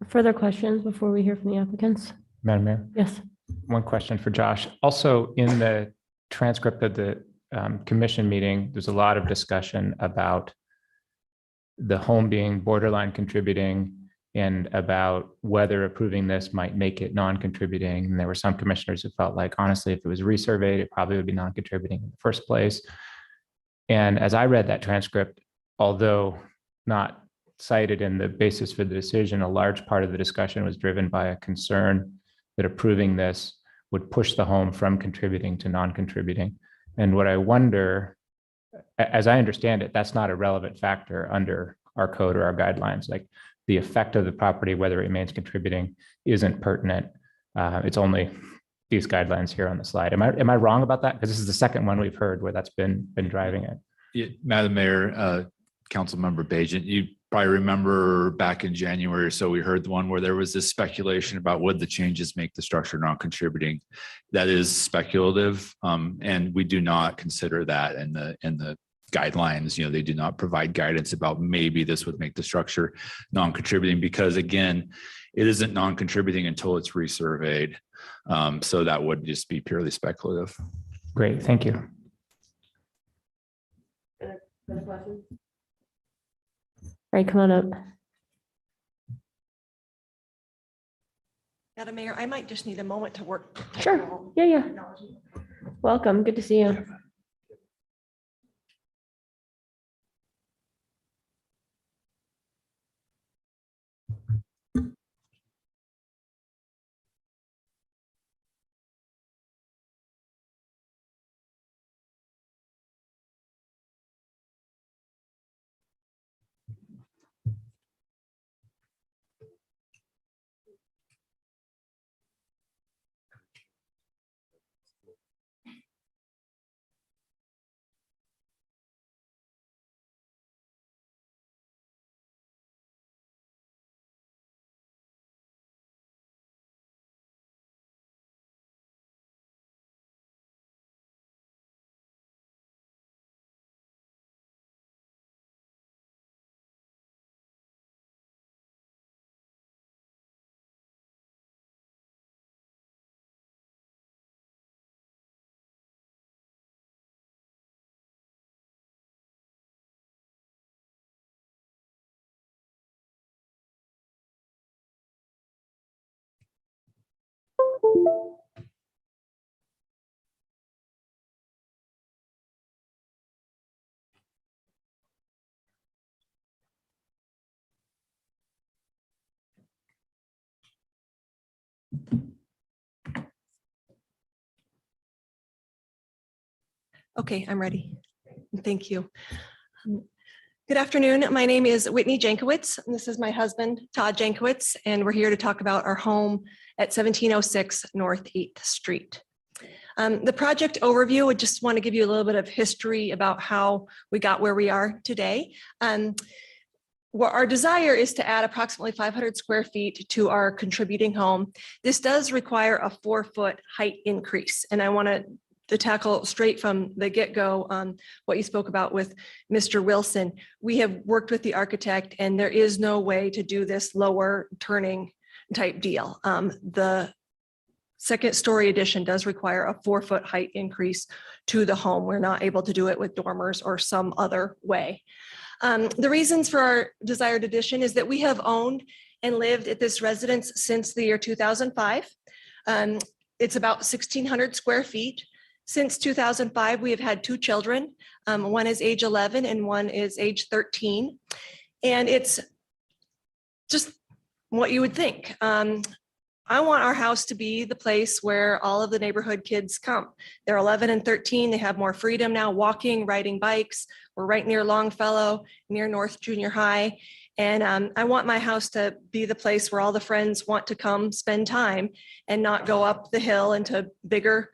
Further questions before we hear from the applicants? Madam Mayor? Yes. One question for Josh. Also, in the transcript of the commission meeting, there's a lot of discussion about the home being borderline contributing and about whether approving this might make it non-contributing. And there were some commissioners who felt like, honestly, if it was resurveyed, it probably would be non-contributing in the first place. And as I read that transcript, although not cited in the basis for the decision, a large part of the discussion was driven by a concern that approving this would push the home from contributing to non-contributing. And what I wonder, as I understand it, that's not a relevant factor under our code or our guidelines. Like, the effect of the property, whether it remains contributing, isn't pertinent. It's only these guidelines here on the slide. Am I wrong about that? Because this is the second one we've heard where that's been driving it. Yeah, Madam Mayor, Councilmember Bajent, you probably remember back in January or so, we heard the one where there was this speculation about would the changes make the structure non-contributing. That is speculative, and we do not consider that in the guidelines. They do not provide guidance about maybe this would make the structure non-contributing, because again, it isn't non-contributing until it's resurveyed. So that would just be purely speculative. Great, thank you. All right, come on up. Madam Mayor, I might just need a moment to work. Sure. Yeah. Welcome. Good to see you. Okay, I'm ready. Thank you. Good afternoon. My name is Whitney Jankowitz, and this is my husband, Todd Jankowitz, and we're here to talk about our home at 1706 North 8th Street. The project overview, I just want to give you a little bit of history about how we got where we are today. Well, our desire is to add approximately 500 square feet to our contributing home. This does require a 4-foot height increase, and I want to tackle straight from the get-go on what you spoke about with Mr. Wilson. We have worked with the architect, and there is no way to do this lower turning type deal. The second story addition does require a 4-foot height increase to the home. We're not able to do it with dormers or some other way. The reasons for our desired addition is that we have owned and lived at this residence since the year 2005. It's about 1,600 square feet. Since 2005, we have had 2 children. One is age 11 and one is age 13. And it's just what you would think. I want our house to be the place where all of the neighborhood kids come. They're 11 and 13. They have more freedom now, walking, riding bikes. We're right near Longfellow, near North Junior High. And I want my house to be the place where all the friends want to come spend time and not go up the hill into bigger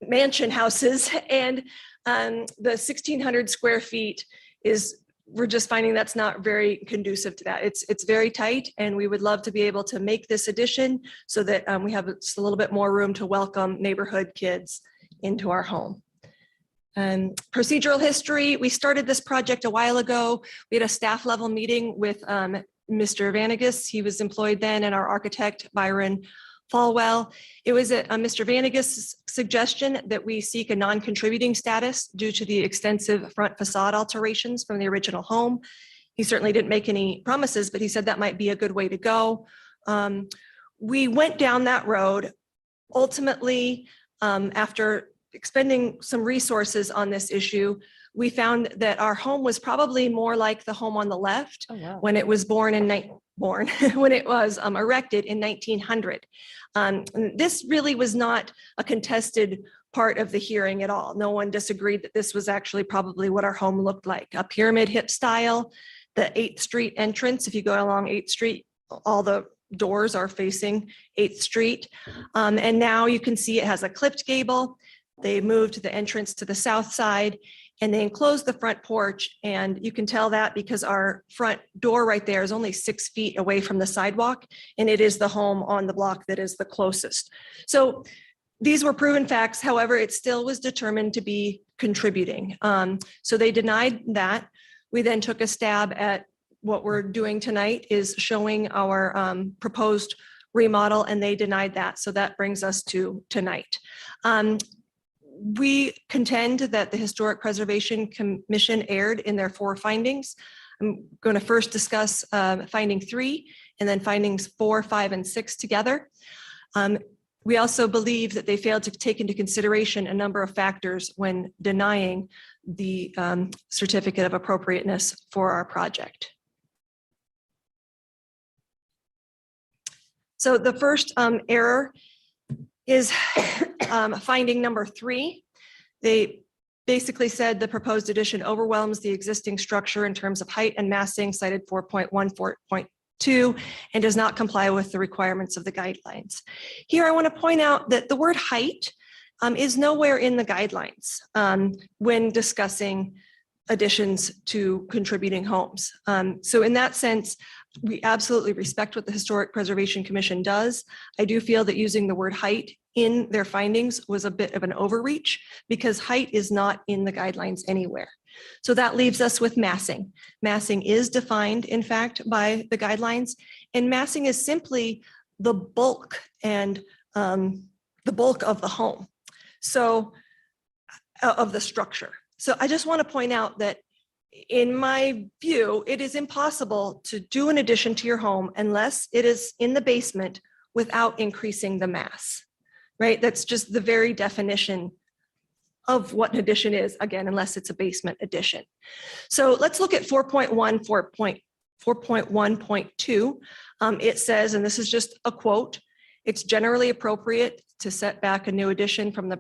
mansion houses. And the 1,600 square feet is, we're just finding that's not very conducive to that. It's very tight, and we would love to be able to make this addition so that we have just a little bit more room to welcome neighborhood kids into our home. Procedural history, we started this project a while ago. We had a staff level meeting with Mr. Vanagas. He was employed then, and our architect, Byron Falwell. It was at Mr. Vanagas' suggestion that we seek a non-contributing status due to the extensive front facade alterations from the original home. He certainly didn't make any promises, but he said that might be a good way to go. We went down that road. Ultimately, after expending some resources on this issue, we found that our home was probably more like the home on the left when it was when it was erected in 1900. This really was not a contested part of the hearing at all. No one disagreed that this was actually probably what our home looked like. A pyramid hip style, the 8th Street entrance. If you go along 8th Street, all the doors are facing 8th Street. And now you can see it has a clipped gable. They moved the entrance to the south side and they enclosed the front porch. And you can tell that because our front door right there is only 6 feet away from the sidewalk. And it is the home on the block that is the closest. So these were proven facts. However, it still was determined to be contributing. So they denied that. We then took a stab at what we're doing tonight is showing our proposed remodel, and they denied that. So that brings us to tonight. We contend that the Historic Preservation Commission erred in their 4 findings. I'm going to first discuss finding 3 and then findings 4, 5, and 6 together. We also believe that they failed to take into consideration a number of factors when denying the certificate of appropriateness for our project. So the first error is finding number 3. They basically said the proposed addition overwhelms the existing structure in terms of height and massing, cited 4.1, 4.2, and does not comply with the requirements of the guidelines. Here, I want to point out that the word height is nowhere in the guidelines when discussing additions to contributing homes. So in that sense, we absolutely respect what the Historic Preservation Commission does. I do feel that using the word height in their findings was a bit of an overreach because height is not in the guidelines anywhere. So that leaves us with massing. Massing is defined, in fact, by the guidelines, and massing is simply the bulk and the bulk of the home. So of the structure. So I just want to point out that in my view, it is impossible to do an addition to your home unless it is in the basement without increasing the mass, right? That's just the very definition of what an addition is, again, unless it's a basement addition. So let's look at 4.1, 4.1.2. It says, and this is just a quote, it's generally appropriate to set back a new addition from the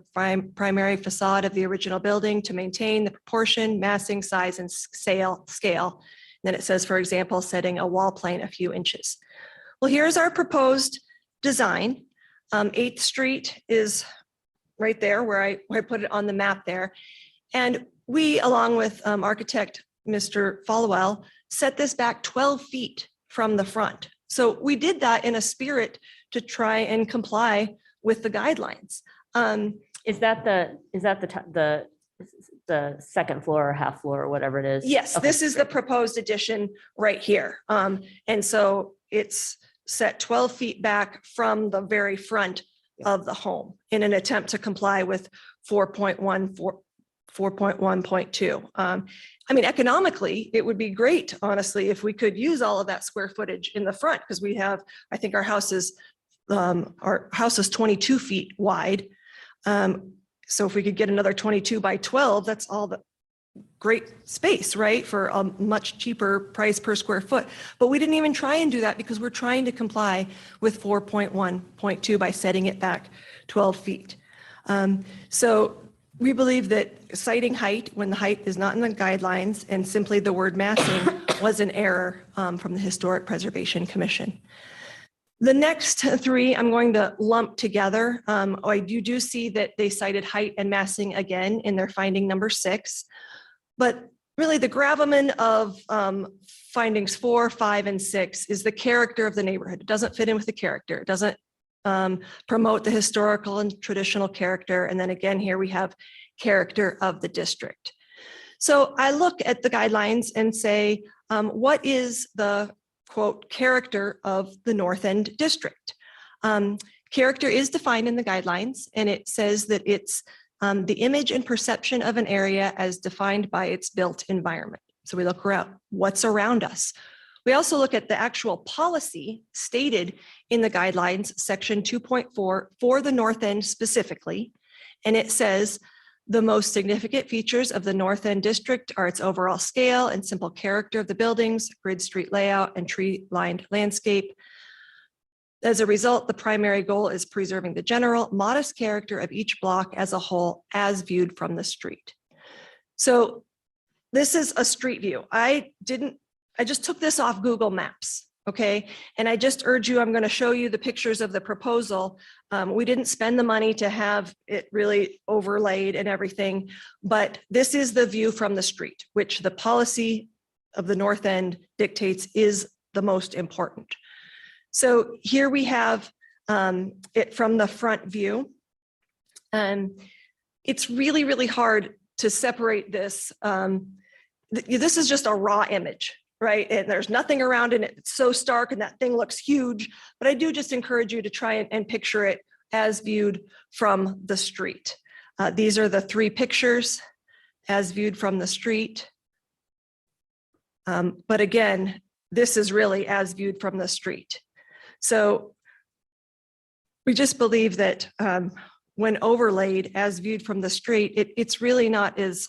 primary facade of the original building to maintain the proportion, massing, size, and scale. Then it says, for example, setting a wall plane a few inches. Well, here's our proposed design. 8th Street is right there where I put it on the map there. And we, along with architect Mr. Followell, set this back 12 feet from the front. So we did that in a spirit to try and comply with the guidelines. Is that the second floor or half floor or whatever it is? Yes, Okay, this is the great. proposed addition right here. And so it's set 12 feet back from the very front of the home in an attempt to comply with 4.1.2. I mean, economically, it would be great, honestly, if we could use all of that square footage in the front, because we have, I think our house is 22 feet wide. So if we could get another 22 by 12, that's all the great space, right? For a much cheaper price per square foot. But we didn't even try and do that because we're trying to comply with 4.1.2 by setting it back 12 feet. So we believe that citing height when the height is not in the guidelines and simply the word massing was an error from the Historic Preservation Commission. The next 3 I'm going to lump together. You do see that they cited height and massing again in their finding number 6. But really the gravamen of findings 4, 5, and 6 is the character of the neighborhood. It doesn't fit in with the character. It doesn't promote the historical and traditional character. And then again, here we have character of the district. So I look at the guidelines and say, what is the quote, character of the North End district? Character is defined in the guidelines, and it says that it's the image and perception of an area as defined by its built environment. So we look around, what's around us. We also look at the actual policy stated in the guidelines, section 2.4 for the North End specifically. And it says, the most significant features of the North End district are its overall scale and simple character of the buildings, grid street layout, and tree-lined landscape. As a result, the primary goal is preserving the general, modest character of each block as a whole as viewed from the street. So this is a street view. I just took this off Google Maps, okay? And I just urge you, I'm going to show you the pictures of the proposal. We didn't spend the money to have it really overlaid and everything, but this is the view from the street, which the policy of the North End dictates is the most important. So here we have it from the front view. It's really, really hard to separate this. This is just a raw image, right? And there's nothing around it. It's so stark and that thing looks huge, but I do just encourage you to try and picture it as viewed from the street. These are the three pictures as viewed from the street. But again, this is really as viewed from the street. So we just believe that when overlaid as viewed from the street, it's really not as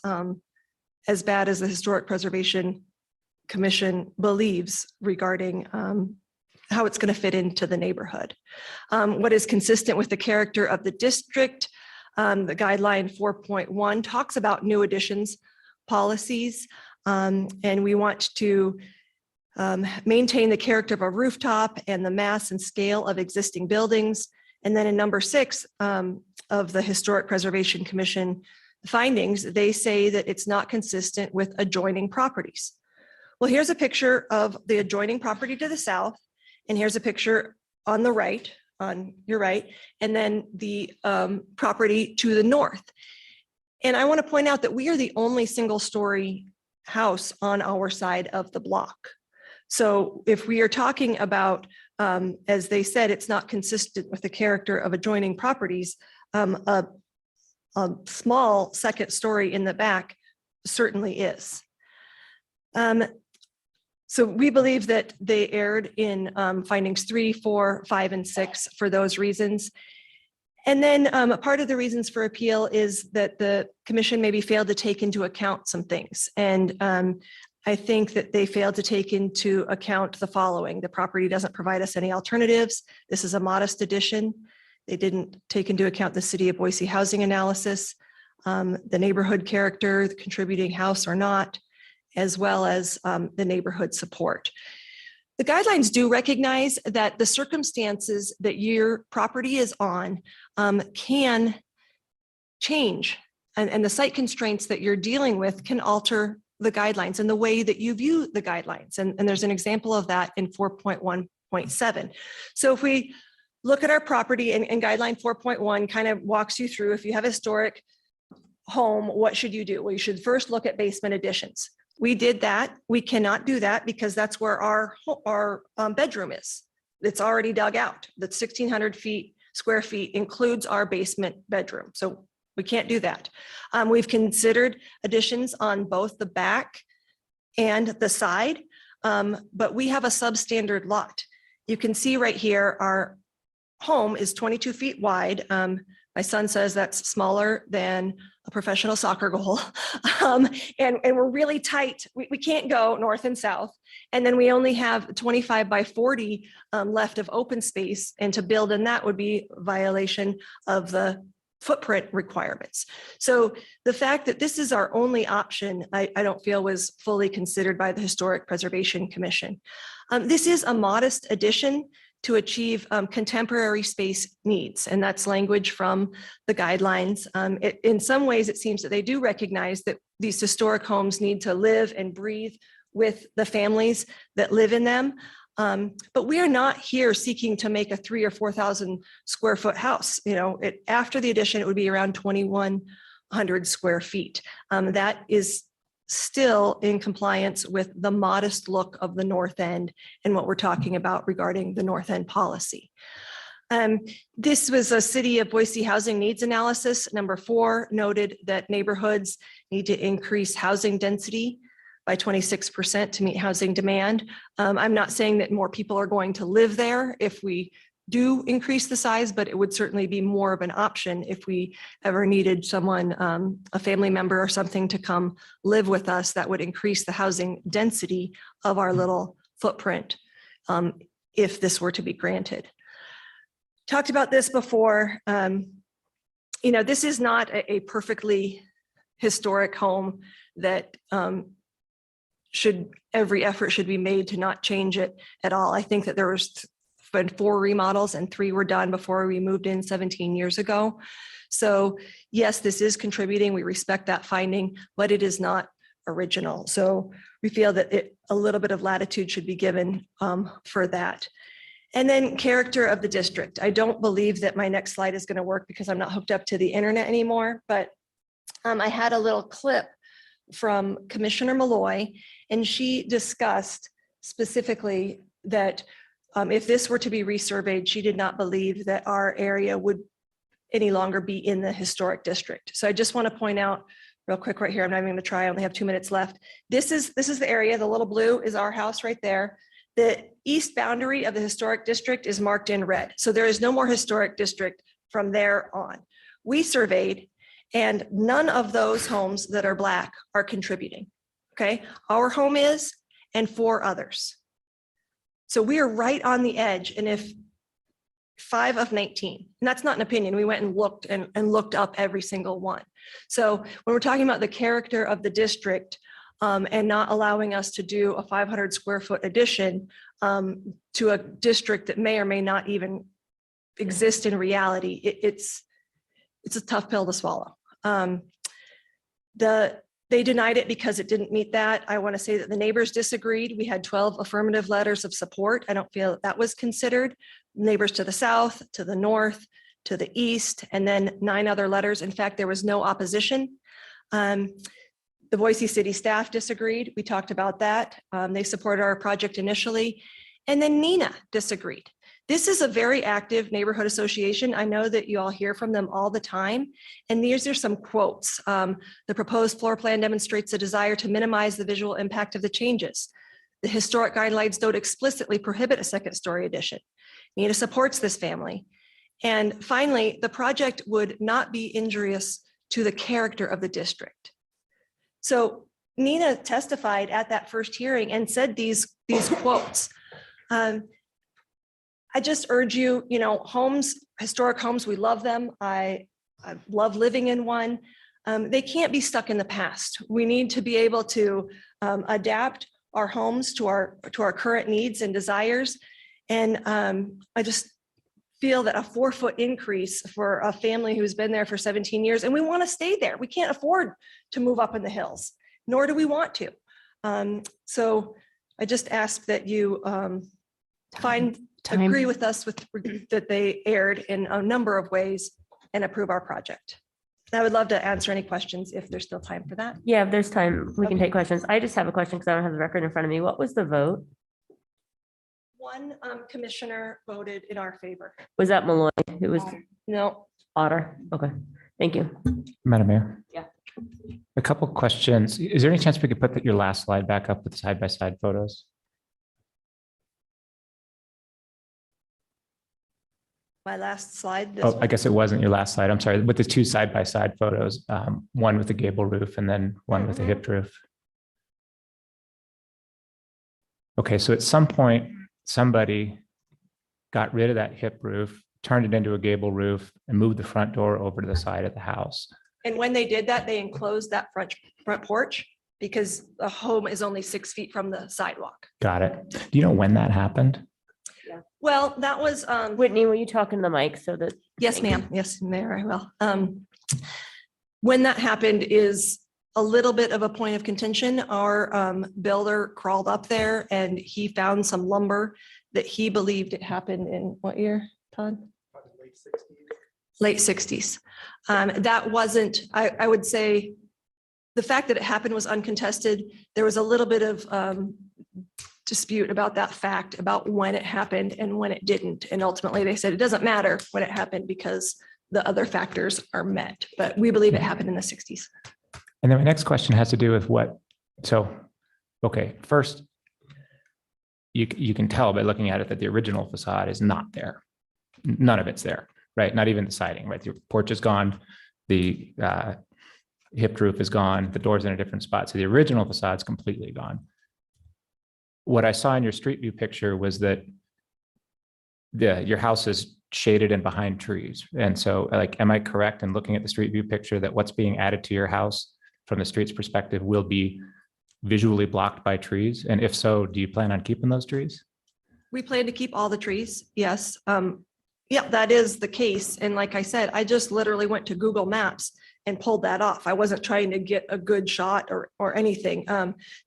bad as the Historic Preservation Commission believes regarding how it's going to fit into the neighborhood. What is consistent with the character of the district, the guideline 4.1 talks about new additions policies, and we want to maintain the character of a rooftop and the mass and scale of existing buildings. And then in number 6 of the Historic Preservation Commission findings, they say that it's not consistent with adjoining properties. Well, here's a picture of the adjoining property to the south, and here's a picture on the right, on your right, and then the property to the north. And I want to point out that we are the only single-story house on our side of the block. So if we are talking about, as they said, it's not consistent with the character of adjoining properties, a small second story in the back certainly is. So we believe that they erred in findings 3, 4, 5, and 6 for those reasons. And then a part of the reasons for appeal is that the commission maybe failed to take into account some things. And I think that they failed to take into account the following. The property doesn't provide us any alternatives. This is a modest addition. They didn't take into account the city of Boise housing analysis, the neighborhood character, the contributing house or not, as well as the neighborhood support. The guidelines do recognize that the circumstances that your property is on can change, and the site constraints that you're dealing with can alter the guidelines and the way that you view the guidelines. And there's an example of that in 4.1.7. So if we look at our property, and guideline 4.1 kind of walks you through, if you have a historic home, what should you do? Well, you should first look at basement additions. We did that. We cannot do that because that's where our bedroom is. It's already dug out. That 1,600 square feet includes our basement bedroom. So we can't do that. We've considered additions on both the back and the side, but we have a substandard lot. You can see right here, our home is 22 feet wide. My son says that's smaller than a professional soccer goal. And we're really tight. We can't go north and south. And then we only have 25 by 40 left of open space. And to build in that would be a violation of the footprint requirements. So the fact that this is our only option, I don't feel was fully considered by the Historic Preservation Commission. This is a modest addition to achieve contemporary space needs. And that's language from the guidelines. In some ways, it seems that they do recognize that these historic homes need to live and breathe with the families that live in them. But we are not here seeking to make a 3,000 or 4,000 square foot house. You know, after the addition, it would be around 2,100 square feet. That is still in compliance with the modest look of the North End and what we're talking about regarding the North End policy. This was a City of Boise housing needs analysis. Number 4 noted that neighborhoods need to increase housing density by 26% to meet housing demand. I'm not saying that more people are going to live there if we do increase the size, but it would certainly be more of an option if we ever needed someone, a family member or something to come live with us. That would increase the housing density of our little footprint if this were to be granted. Talked about this before. You know, this is not a perfectly historic home that every effort should be made to not change it at all. I think that there was been 4 remodels and 3 were done before we moved in 17 years ago. So yes, this is contributing. We respect that finding, but it is not original. So we feel that a little bit of latitude should be given for that. And then character of the district. I don't believe that my next slide is going to work because I'm not hooked up to the internet anymore, but I had a little clip from Commissioner Malloy, and she discussed specifically that if this were to be resurveyed, she did not believe that our area would any longer be in the historic district. So I just want to point out real quick right here, I'm not even going to try, I only have 2 minutes left. This is the area, the little blue is our house right there. The east boundary of the historic district is marked in red. So there is no more historic district from there on. We surveyed and none of those homes that are black are contributing, okay? Our home is, and 4 others. So we are right on the edge. And if 5 of 19, and that's not an opinion, we went and looked and looked up every single one. So when we're talking about the character of the district and not allowing us to do a 500 square foot addition to a district that may or may not even exist in reality, it's a tough pill to swallow. They denied it because it didn't meet that. I want to say that the neighbors disagreed. We had 12 affirmative letters of support. I don't feel that was considered. Neighbors to the south, to the north, to the east, and then 9 other letters. In fact, there was no opposition. The Boise City staff disagreed. We talked about that. They supported our project initially. And then NENA disagreed. This is a very active neighborhood association. I know that you all hear from them all the time. And these are some quotes. The proposed floor plan demonstrates a desire to minimize the visual impact of the changes. The historic guidelines don't explicitly prohibit a 2nd-story addition. NENA supports this family. And finally, the project would not be injurious to the character of the district. So NENA testified at that first hearing and said these quotes. I just urge you, homes, historic homes, we love them. I love living in one. They can't be stuck in the past. We need to be able to adapt our homes to our current needs and desires. And I just feel that a 4-foot increase for a family who's been there for 17 years, and we want to stay there. We can't afford to move up in the hills, nor do we want to. So I just ask that you agree with us that they erred in a number of ways and approve our project. I would love to answer any questions if there's still time for that. Yeah, if there's time, we can take questions. I just have a question because I don't have the record in front of me. What was the vote? 1 commissioner voted in our favor. Was that Malloy? It was No. Otter. Okay, thank you. Madam Mayor. Yeah. A couple questions. Is there any chance we could put your last slide back up with the side-by-side photos? My last slide. Oh, I guess it wasn't your last slide. I'm sorry. With the 2 side-by-side photos, one with a gable roof and then one with a hipped roof. Okay, so at some point, somebody got rid of that hip roof, turned it into a gable roof, and moved the front door over to the side of the house. And when they did that, they enclosed that front porch because the home is only 6 feet from the sidewalk. Got it. Do you know when that happened? Well, that was Whitney, were you talking to the mic so that? yes, ma'am. Yes, Mayor, I will. When that happened is a little bit of a point of contention. Our builder crawled up there and he found some lumber that he believed it happened in what year, Todd? Late 60s. That wasn't, I would say, the fact that it happened was uncontested. There was a little bit of dispute about that fact, about when it happened and when it didn't. And ultimately they said it doesn't matter when it happened because the other factors are met, but we believe it happened in the 60s. And then my next question has to do with okay, first, you can tell by looking at it that the original facade is not there. None of it's there, right? Not even the siding, right? The porch is gone, the hipped roof is gone, the door's in a different spot. So the original facade's completely gone. What I saw in your street view picture was that your house is shaded and behind trees. And so am I correct in looking at the street view picture that what's being added to your house from the street's perspective will be visually blocked by trees? And if so, do you plan on keeping those trees? We plan to keep all the trees, yes. Yeah, that is the case. And like I said, I just literally went to Google Maps and pulled that off. I wasn't trying to get a good shot or anything.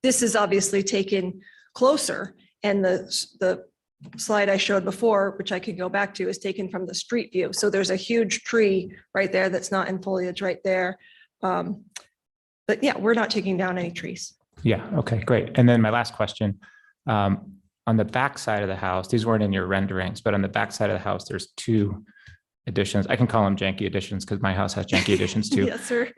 This is obviously taken closer, and the slide I showed before, which I could go back to, is taken from the street view. So there's a huge tree right there that's not in foliage right there. But yeah, we're not taking down any trees. Yeah, okay, great. And then my last question, on the back side of the house, these weren't in your renderings, but on the back side of the house, there's two additions. I can call them janky additions because my house has janky additions too. Yes, sir.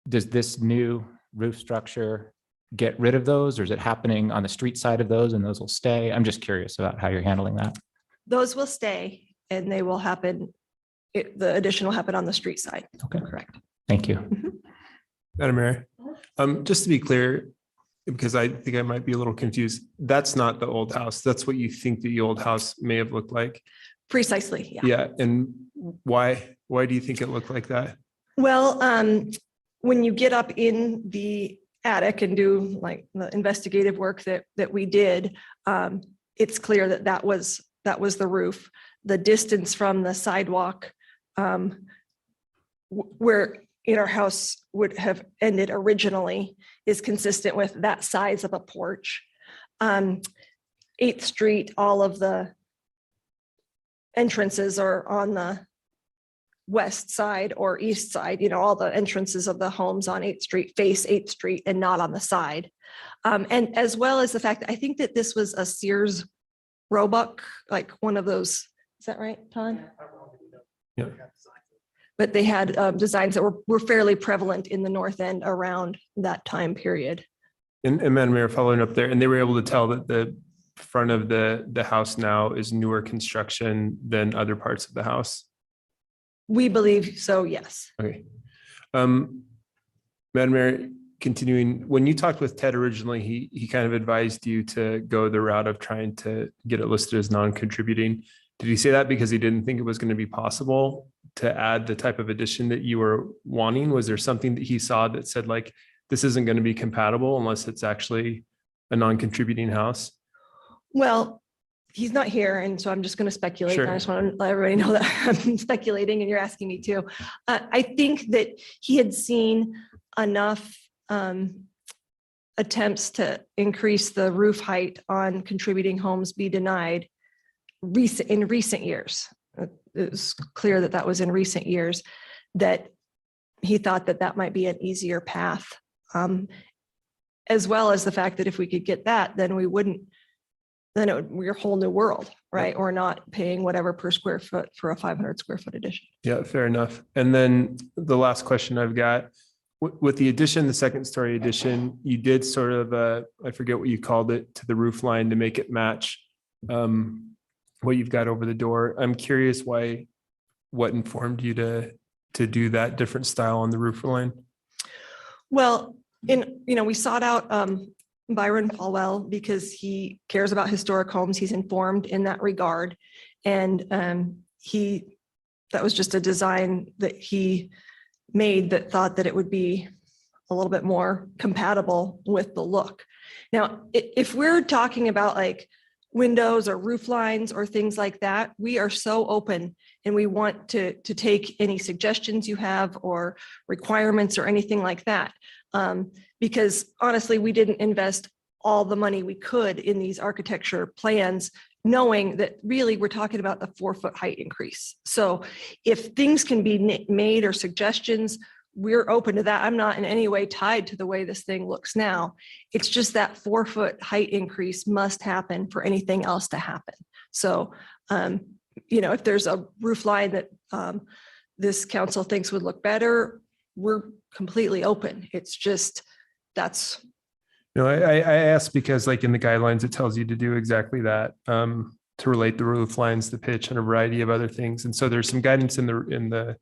Does this new roof structure get rid of those, or is it happening on the street side of those and those will stay? I'm just curious about how you're handling that. Those will stay and they will happen. The addition will happen on the street side. Okay, Correct. thank you. Madam Mayor, just to be clear, because I think I might be a little confused, that's not the old house. That's what you think the old house may have looked like. Precisely, yeah. Yeah, and why do you think it looked like that? Well, when you get up in the attic and do like the investigative work that we did, it's clear that was the roof. The distance from the sidewalk where in our house would have ended originally is consistent with that size of a porch. 8th Street, all of the entrances are on the west side or east side. You know, all the entrances of the homes on 8th Street face 8th Street and not on the side. And as well as the fact that I think that this was a Sears Roebuck, like one of those, is that right, Todd? Yeah. But they had designs that were fairly prevalent in the north end around that time period. And Madam Mayor, following up there, and they were able to tell that the front of the house now is newer construction than other parts of the house. We believe so, yes. Okay. Madam Mayor, continuing, when you talked with Ted originally, he kind of advised you to go the route of trying to get it listed as non-contributing. Did he say that because he didn't think it was going to be possible to add the type of addition that you were wanting? Was there something that he saw that said like, this isn't going to be compatible unless it's actually a non-contributing house? Well, he's not here, and so I'm just going to speculate. Sure. I just want to let everybody know that I'm speculating and you're asking me to. I think that he had seen enough attempts to increase the roof height on contributing homes be denied in recent years. It was clear that was in recent years, that he thought that might be an easier path, as well as the fact that if we could get that, then we wouldn't, then it would be a whole new world, right? Or not paying whatever per square foot for a 500 square foot addition. Yeah, fair enough. And then the last question I've got, with the addition, the second story addition, you did sort of, I forget what you called it, to the roof line to make it match what you've got over the door. I'm curious what informed you to do that different style on the roof line? Well, we sought out Byron Falwell because he cares about historic homes. He's informed in that regard. And that was just a design that he made that thought that it would be a little bit more compatible with the look. Now, if we're talking about like windows or roof lines or things like that, we are so open and we want to take any suggestions you have or requirements or anything like that. Because honestly, we didn't invest all the money we could in these architecture plans, knowing that really we're talking about the 4-foot height increase. So if things can be made or suggestions, we're open to that. I'm not in any way tied to the way this thing looks now. It's just that 4-foot height increase must happen for anything else to happen. So, if there's a roof line that this council thinks would look better, we're completely open. It's just, that's. No, I asked because like in the guidelines, it tells you to do exactly that, to relate the roof lines, the pitch, and a variety of other things. And so there's some guidance in the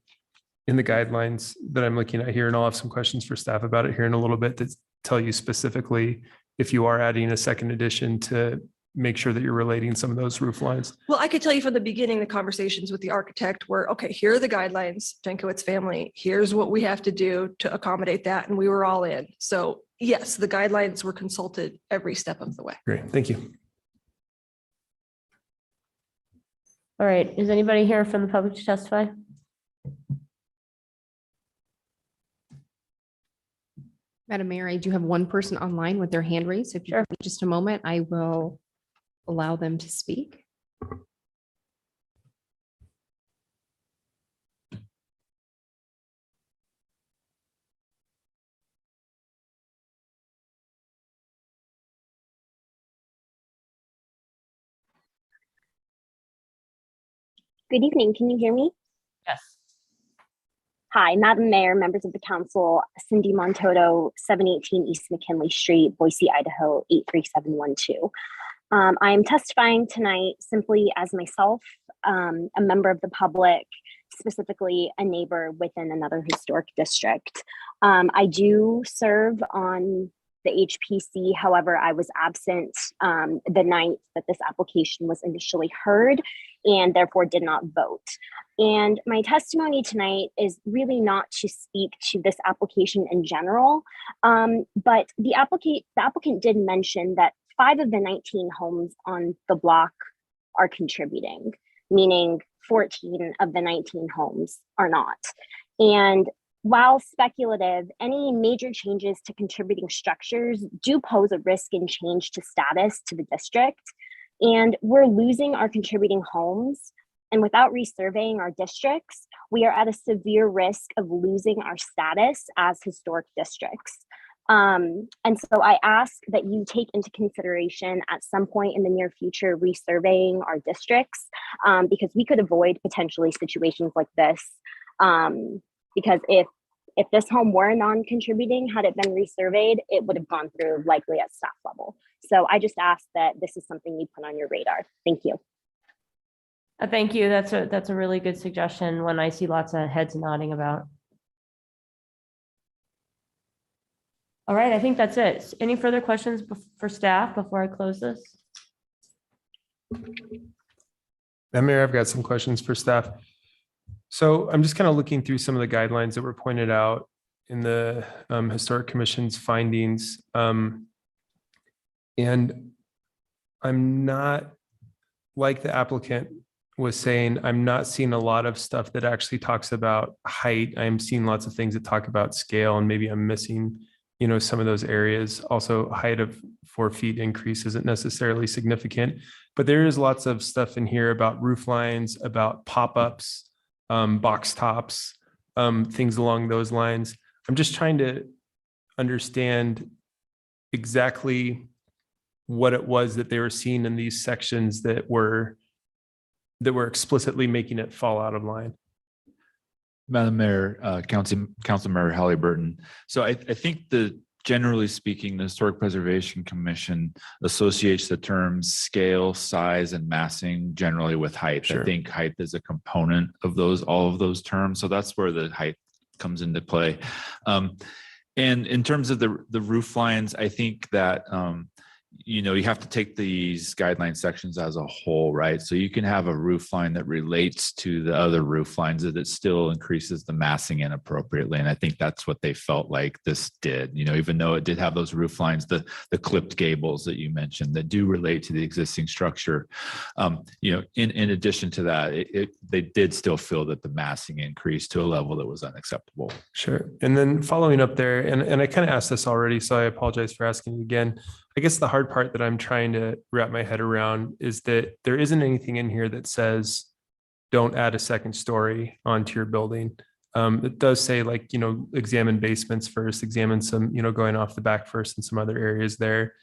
guidelines that I'm looking at here, and I'll have some questions for staff about it here in a little bit that tell you specifically if you are adding a second addition to make sure that you're relating some of those roof lines. Well, I could tell you from the beginning, the conversations with the architect were, okay, here are the guidelines, Jankowitz family, here's what we have to do to accommodate that. And we were all in. So Yes, the guidelines were consulted every step of the way. Great, thank you. All right, is anybody here from the public to testify? Madam Mayor, I do have one person online with their hand raised. If you give me just a moment, I will allow them to speak. Good evening. Can you hear me? Yes. Hi, Madam Mayor, members of the council, Cindy Montoto, 718 East McKinley Street, Boise, Idaho, 83712. I am testifying tonight simply as myself, a member of the public, specifically a neighbor within another historic district. I do serve on the HPC. However, I was absent the night that this application was initially heard and therefore did not vote. And my testimony tonight is really not to speak to this application in general, but the applicant did mention that 5 of the 19 homes on the block are contributing, meaning 14 of the 19 homes are not. And while speculative, any major changes to contributing structures do pose a risk and change to status to the district. And we're losing our contributing homes. And without resurveying our districts, we are at a severe risk of losing our status as historic districts. And so I ask that you take into consideration at some point in the near future resurveying our districts, because we could avoid potentially situations like this. Because if this home were non-contributing, had it been resurveyed, it would have gone through likely at staff level. So I just ask that this is something you put on your radar. Thank you. Thank you. That's a really good suggestion, one I see lots of heads nodding about. All right, I think that's it. Any further questions for staff before I close this? Madam Mayor, I've got some questions for staff. So I'm just kind of looking through some of the guidelines that were pointed out in the Historic Commission's findings. And I'm not, like the applicant was saying, I'm not seeing a lot of stuff that actually talks about height. I'm seeing lots of things that talk about scale, and maybe I'm missing, some of those areas. Also, height of 4 feet increase isn't necessarily significant, but there is lots of stuff in here about roof lines, about pop-ups, box tops, things along those lines. I'm just trying to understand exactly what it was that they were seeing in these sections that were explicitly making it fall out of line. Madam Mayor, Councilmember Halliburton. So I think generally speaking, the Historic Preservation Commission associates the terms scale, size, and massing generally with height. Sure. I think height is a component of all of those terms. So that's where the height comes into play. And in terms of the roof lines, I think that you have to take these guideline sections as a whole, right? So you can have a roof line that relates to the other roof lines that it still increases the massing inappropriately. And I think that's what they felt like this did, even though it did have those roof lines, the clipped gables that you mentioned that do relate to the existing structure. In addition to that, they did still feel that the massing increased to a level that was unacceptable. Sure. And then following up there, and I kind of asked this already, so I apologize for asking again. I guess the hard part that I'm trying to wrap my head around is that there isn't anything in here that says don't add a second story onto your building. It does say examine basements first, examine some, going off the back first and some other areas there.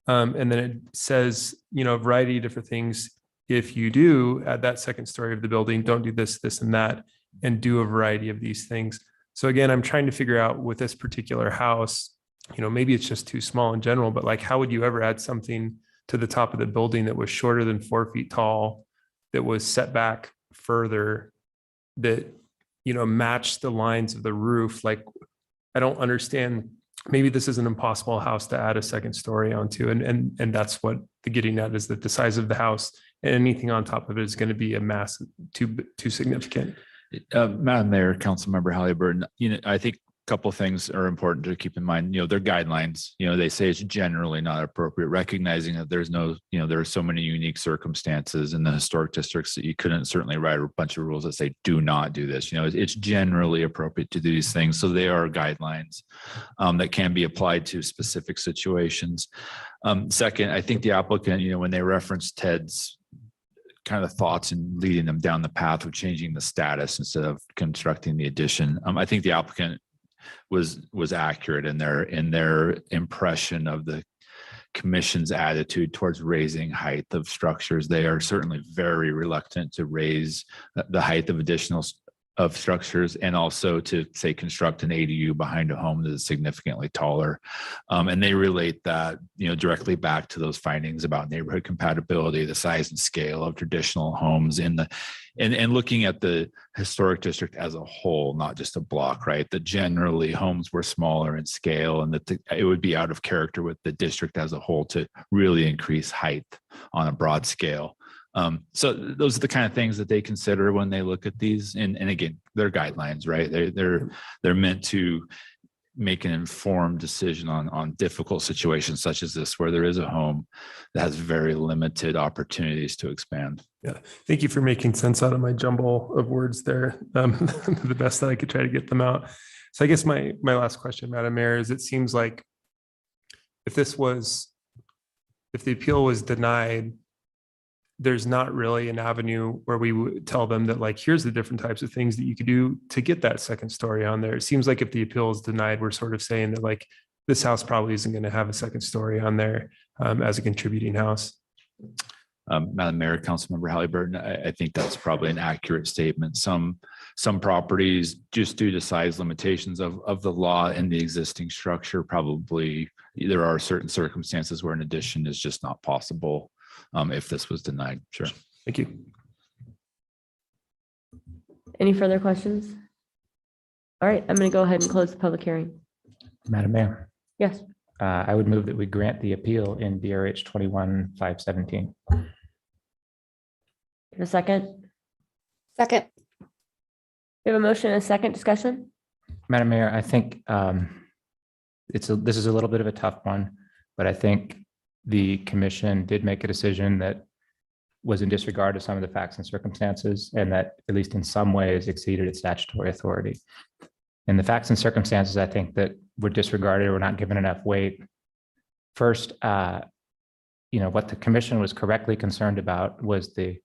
And then it says, a variety of different things. If you do add that second story of the building, don't do this, this, and that, and do a variety of these things. So again, I'm trying to figure out with this particular house, maybe it's just too small in general, but how would you ever add something to the top of the building that was shorter than 4 feet tall, that was set back further, that, matched the lines of the roof? I don't understand. Maybe this is an impossible house to add a second story onto. And that's what the getting at is that the size of the house and anything on top of it is going to be a mass too significant. Madam Mayor, Councilmember Halliburton, I think couple of things are important to keep in mind. Their guidelines, they say it's generally not appropriate, recognizing that there's no, there are so many unique circumstances in the historic districts that you couldn't certainly write a bunch of rules that say, do not do this. It's generally appropriate to do these things. So they are guidelines that can be applied to specific situations. Second, I think the applicant, when they reference Ted's kind of thoughts and leading them down the path of changing the status instead of constructing the addition, I think the applicant was accurate in their impression of the commission's attitude towards raising height of structures. They are certainly very reluctant to raise the height of additional of structures, and also to say construct an ADU behind a home that is significantly taller. And they relate that, directly back to those findings about neighborhood compatibility, the size and scale of traditional homes and looking at the historic district as a whole, not just a block, right? That generally homes were smaller in scale, and that it would be out of character with the district as a whole to really increase height on a broad scale. So those are the kind of things that they consider when they look at these. And again, they're guidelines, right? They're meant to make an informed decision on difficult situations such as this, where there is a home that has very limited opportunities to expand. Yeah, thank you for making sense out of my jumble of words there. The best that I could try to get them out. So I guess my last question, Madam Mayor, is it seems like if the appeal was denied, there's not really an avenue where we would tell them that, like, here's the different types of things that you could do to get that second story on there. It seems like if the appeal is denied, we're sort of saying that, like, this house probably isn't going to have a second story on there as a contributing house. Madam Mayor, Councilmember Halliburton, I think that's probably an accurate statement. Some properties, just due to size limitations of the law and the existing structure, probably there are certain circumstances where an addition is just not possible. If this was denied. Sure. Thank you. Any further questions? All right, I'm going to go ahead and close the public hearing. Madam Mayor, Yes. I would move that we grant the appeal in DRH 21-517. A second? Second. We have a motion and a second discussion? Madam Mayor, I think this is a little bit of a tough one, but I think the commission did make a decision that was in disregard of some of the facts and circumstances, and that at least in some ways exceeded its statutory authority. And the facts and circumstances, I think, that were disregarded or not given enough weight. First, what the commission was correctly concerned about was the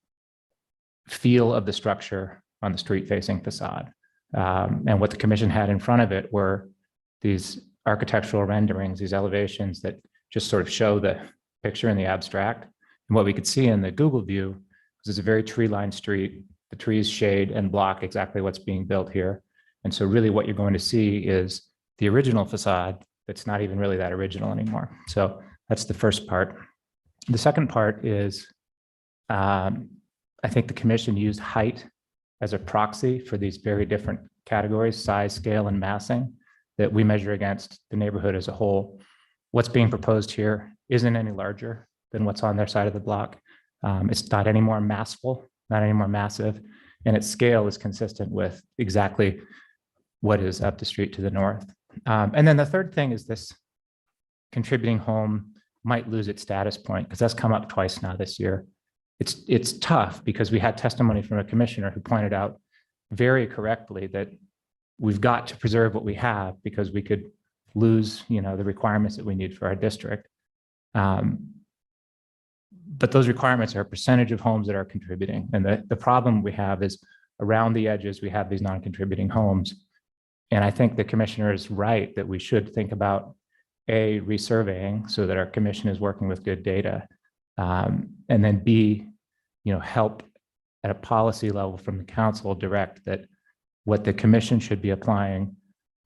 feel of the structure on the street-facing facade. And what the commission had in front of it were these architectural renderings, these elevations that just sort of show the picture in the abstract. And what we could see in the Google view was it's a very tree-lined street. The trees shade and block exactly what's being built here. And so really what you're going to see is the original facade that's not even really that original anymore. So that's the first part. The second part is I think the commission used height as a proxy for these very different categories, size, scale, and massing that we measure against the neighborhood as a whole. What's being proposed here isn't any larger than what's on their side of the block. It's not any more massful, not any more massive, and its scale is consistent with exactly what is up the street to the north. And then the third thing is this contributing home might lose its status point, because that's come up twice now this year. It's tough because we had testimony from a commissioner who pointed out very correctly that we've got to preserve what we have because we could lose, the requirements that we need for our district. But those requirements are a percentage of homes that are contributing. And the problem we have is around the edges, we have these non-contributing homes. And I think the commissioner is right that we should think about A, resurveying so that our commission is working with good data. And then B, help at a policy level from the council direct that what the commission should be applying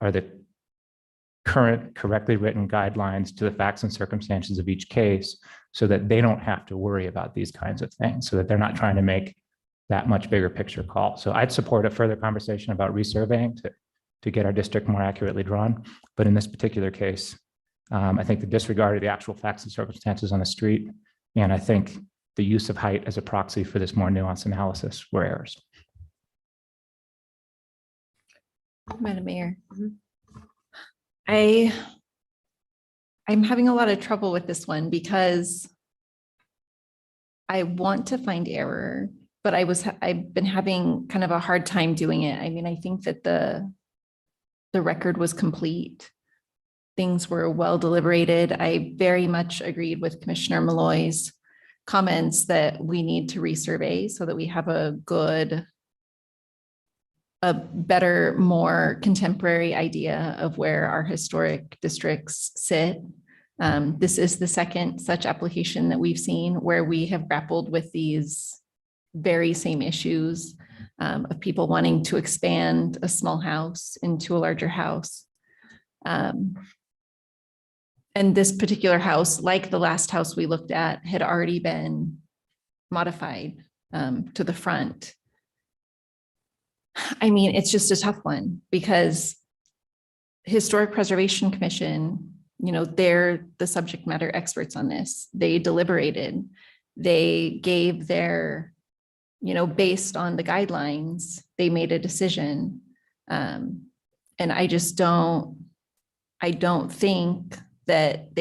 are the current correctly written guidelines to the facts and circumstances of each case, so that they don't have to worry about these kinds of things, so that they're not trying to make that much bigger picture call. So I'd support a further conversation about resurveying to get our district more accurately drawn. But in this particular case, I think the disregard of the actual facts and circumstances on the street, and I think the use of height as a proxy for this more nuanced analysis were errors. Madam Mayor. I'm having a lot of trouble with this one because I want to find error, but I've been having kind of a hard time doing it. I mean, I think that the record was complete. Things were well deliberated. I very much agreed with Commissioner Malloy's comments that we need to resurvey so that we have a better, more contemporary idea of where our historic districts sit. This is the second such application that we've seen where we have grappled with these very same issues of people wanting to expand a small house into a larger house. And this particular house, like the last house we looked at, had already been modified to the front. I mean, it's just a tough one because Historic Preservation Commission, you know, they're the subject matter experts on this. They deliberated, they gave their, you know, based on the guidelines, they made a decision. And I don't think that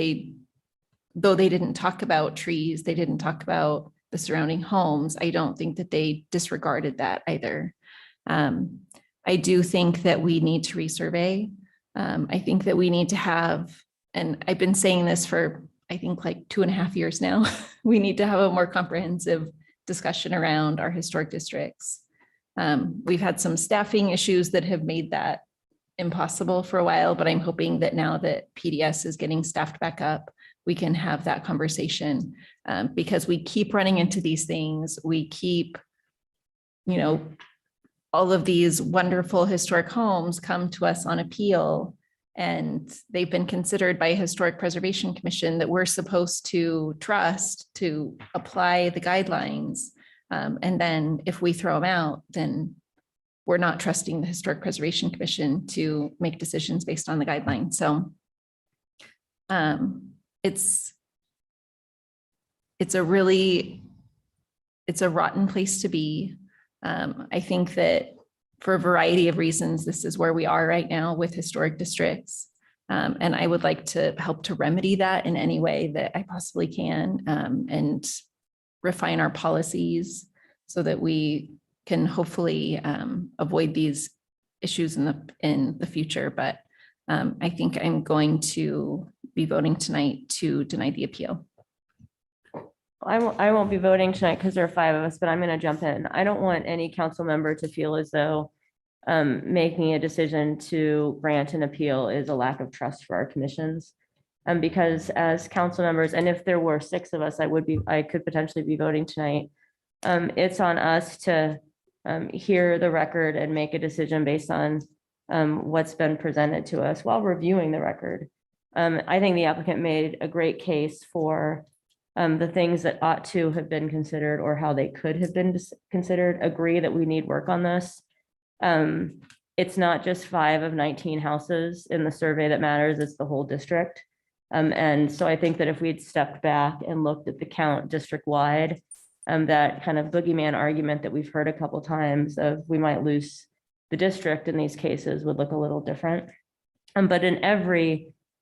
though they didn't talk about trees, they didn't talk about the surrounding homes, I don't think that they disregarded that either. I do think that we need to resurvey. I think that we need to have, and I've been saying this for, I think like 2.5 years now, we need to have a more comprehensive discussion around our historic districts. We've had some staffing issues that have made that impossible for a while, but I'm hoping that now that PDS is getting staffed back up, we can have that conversation because we keep running into these things. We keep, you know, all of these wonderful historic homes come to us on appeal and they've been considered by a Historic Preservation Commission that we're supposed to trust to apply the guidelines. And then if we throw them out, then we're not trusting the Historic Preservation Commission to make decisions based on the guidelines. So it's a rotten place to be. I think that for a variety of reasons, this is where we are right now with historic districts. And I would like to help to remedy that in any way that I possibly can and refine our policies so that we can hopefully avoid these issues in the future. But I think I'm going to be voting tonight to deny the appeal. I won't be voting tonight because there are 5 of us, but I'm going to jump in. I don't want any council member to feel as though making a decision to grant an appeal is a lack of trust for our commissions. Because as council members, and if there were 6 of us, I could potentially be voting tonight. It's on us to hear the record and make a decision based on what's been presented to us while reviewing the record. I think the applicant made a great case for the things that ought to have been considered or how they could have been considered. Agree that we need work on this. It's not just 5 of 19 houses in the survey that matters, it's the whole district. And so I think that if we'd stepped back and looked at the count district-wide, that kind of boogeyman argument that we've heard a couple times of we might lose the district in these cases would look a little different. But in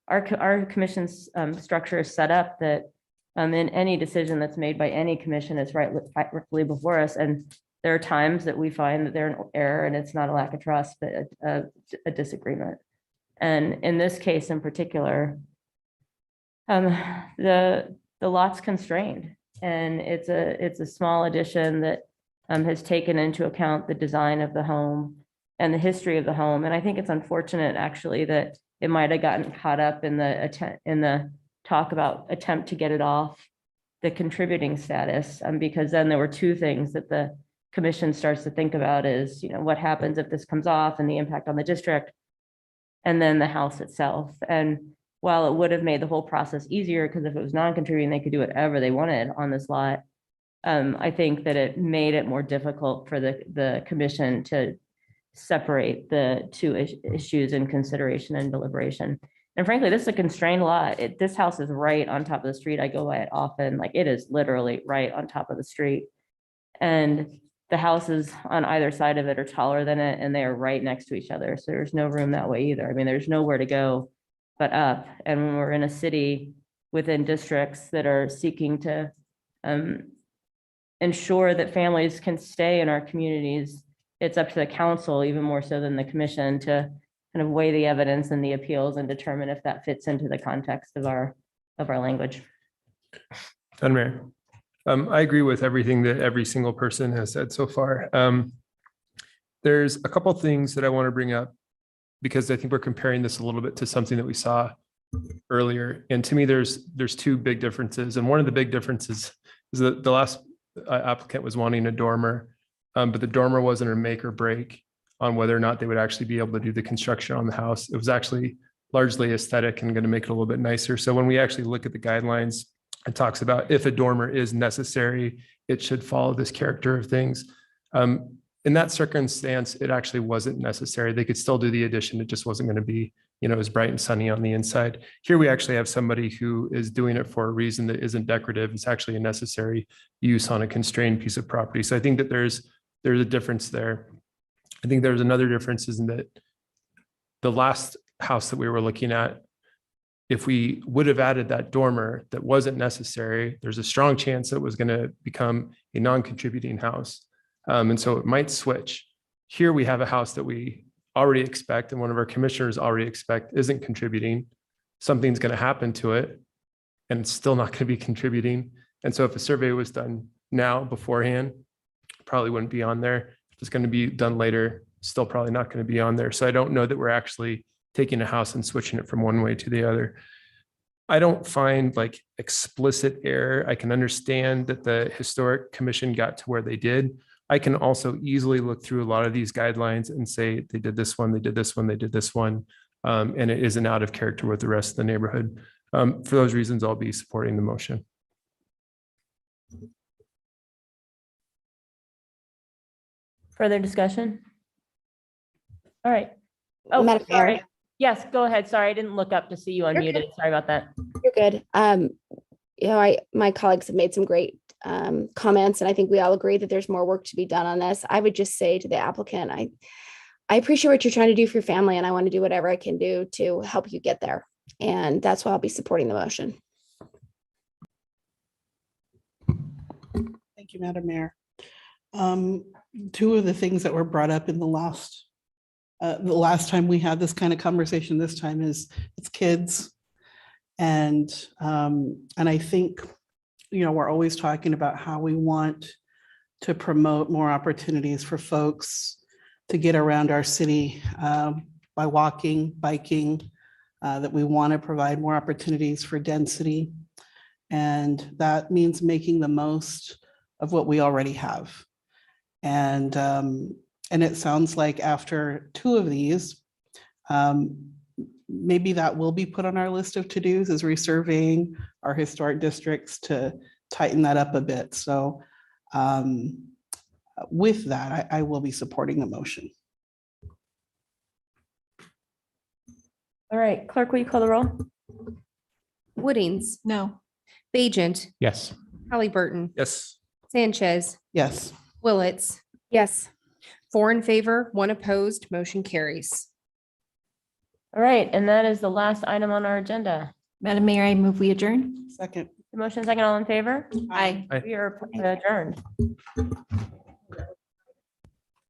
our commission's structure is set up that in any decision that's made by any commission is rightfully before us. And there are times that we find that they're an error and it's not a lack of trust, but a disagreement. And in this case in particular, the lot's constrained and it's a small addition that has taken into account the design of the home and the history of the home. And I think it's unfortunate actually that it might have gotten caught up in the talk about attempt to get it off the contributing status, because then there were 2 things that the commission starts to think about is, you know, what happens if this comes off and the impact on the district, and then the house itself. And while it would have made the whole process easier, because if it was non-contributing, they could do whatever they wanted on this lot, I think that it made it more difficult for the commission to separate the 2 issues in consideration and deliberation. And frankly, this is a constrained lot. This house is right on top of the street. I go by it often. Like it is literally right on top of the street. And the houses on either side of it are taller than it and they are right next to each other. So there's no room that way either. I mean, there's nowhere to go but up. And when we're in a city within districts that are seeking to ensure that families can stay in our communities, it's up to the council, even more so than the commission, to kind of weigh the evidence and the appeals and determine if that fits into the context of our language. Madam Mayor, I agree with everything that every single person has said so far. There's a couple things that I want to bring up because I think we're comparing this a little bit to something that we saw earlier. And to me, there's two big differences. And one of the big differences is that the last applicant was wanting a dormer, but the dormer wasn't a make or break on whether or not they would actually be able to do the construction on the house. It was actually largely aesthetic and going to make it a little bit nicer. So when we actually look at the guidelines, it talks about if a dormer is necessary, it should follow this character of things. In that circumstance, it actually wasn't necessary. They could still do the addition. It just wasn't going to be, as bright and sunny on the inside. Here we actually have somebody who is doing it for a reason that isn't decorative. It's actually a necessary use on a constrained piece of property. So I think that there's a difference there. I think there's another difference is in that the last house that we were looking at, if we would have added that dormer that wasn't necessary, there's a strong chance it was going to become a non-contributing house. And so it might switch. Here we have a house that we already expect, and one of our commissioners already expect isn't contributing. Something's going to happen to it, and it's still not going to be contributing. And so if a survey was done now beforehand, probably wouldn't be on there. If it's going to be done later, still probably not going to be on there. So I don't know that we're actually taking a house and switching it from one way to the other. I don't find like explicit error. I can understand that the Historic Commission got to where they did. I can also easily look through a lot of these guidelines and say they did this one, they did this one, they did this one, and it isn't out of character with the rest of the neighborhood. For those reasons, I'll be supporting the motion. Further discussion? All right. Oh, Madam Mayor. sorry. Yes, go ahead. Sorry, I didn't look up to see you unmuted. Sorry about that. You're good. My colleagues have made some great comments, and I think we all agree that there's more work to be done on this. I would just say to the applicant, I appreciate what you're trying to do for your family, and I want to do whatever I can do to help you get there. And that's why I'll be supporting the motion. Thank you, Madam Mayor. Two of the things that were brought up in the last time we had this kind of conversation this time is it's kids. And I think, we're always talking about how we want to promote more opportunities for folks to get around our city by walking, biking, that we want to provide more opportunities for density. And that means making the most of what we already have. And it sounds like after two of these, maybe that will be put on our list of to-dos is resurveying our historic districts to tighten that up a bit. So with that, I will be supporting the motion. All right, clerk, will you call the roll? Woodings, No. Bajent, Yes. Halliburton, Yes. Sanchez, Yes. Willetts, Yes. 4 in favor, 1 opposed, motion carries. All right, and that is the last item on our agenda. Madam Mayor, I move we adjourn. Second. The motion second, all in favor? Aye. Aye. We are adjourned.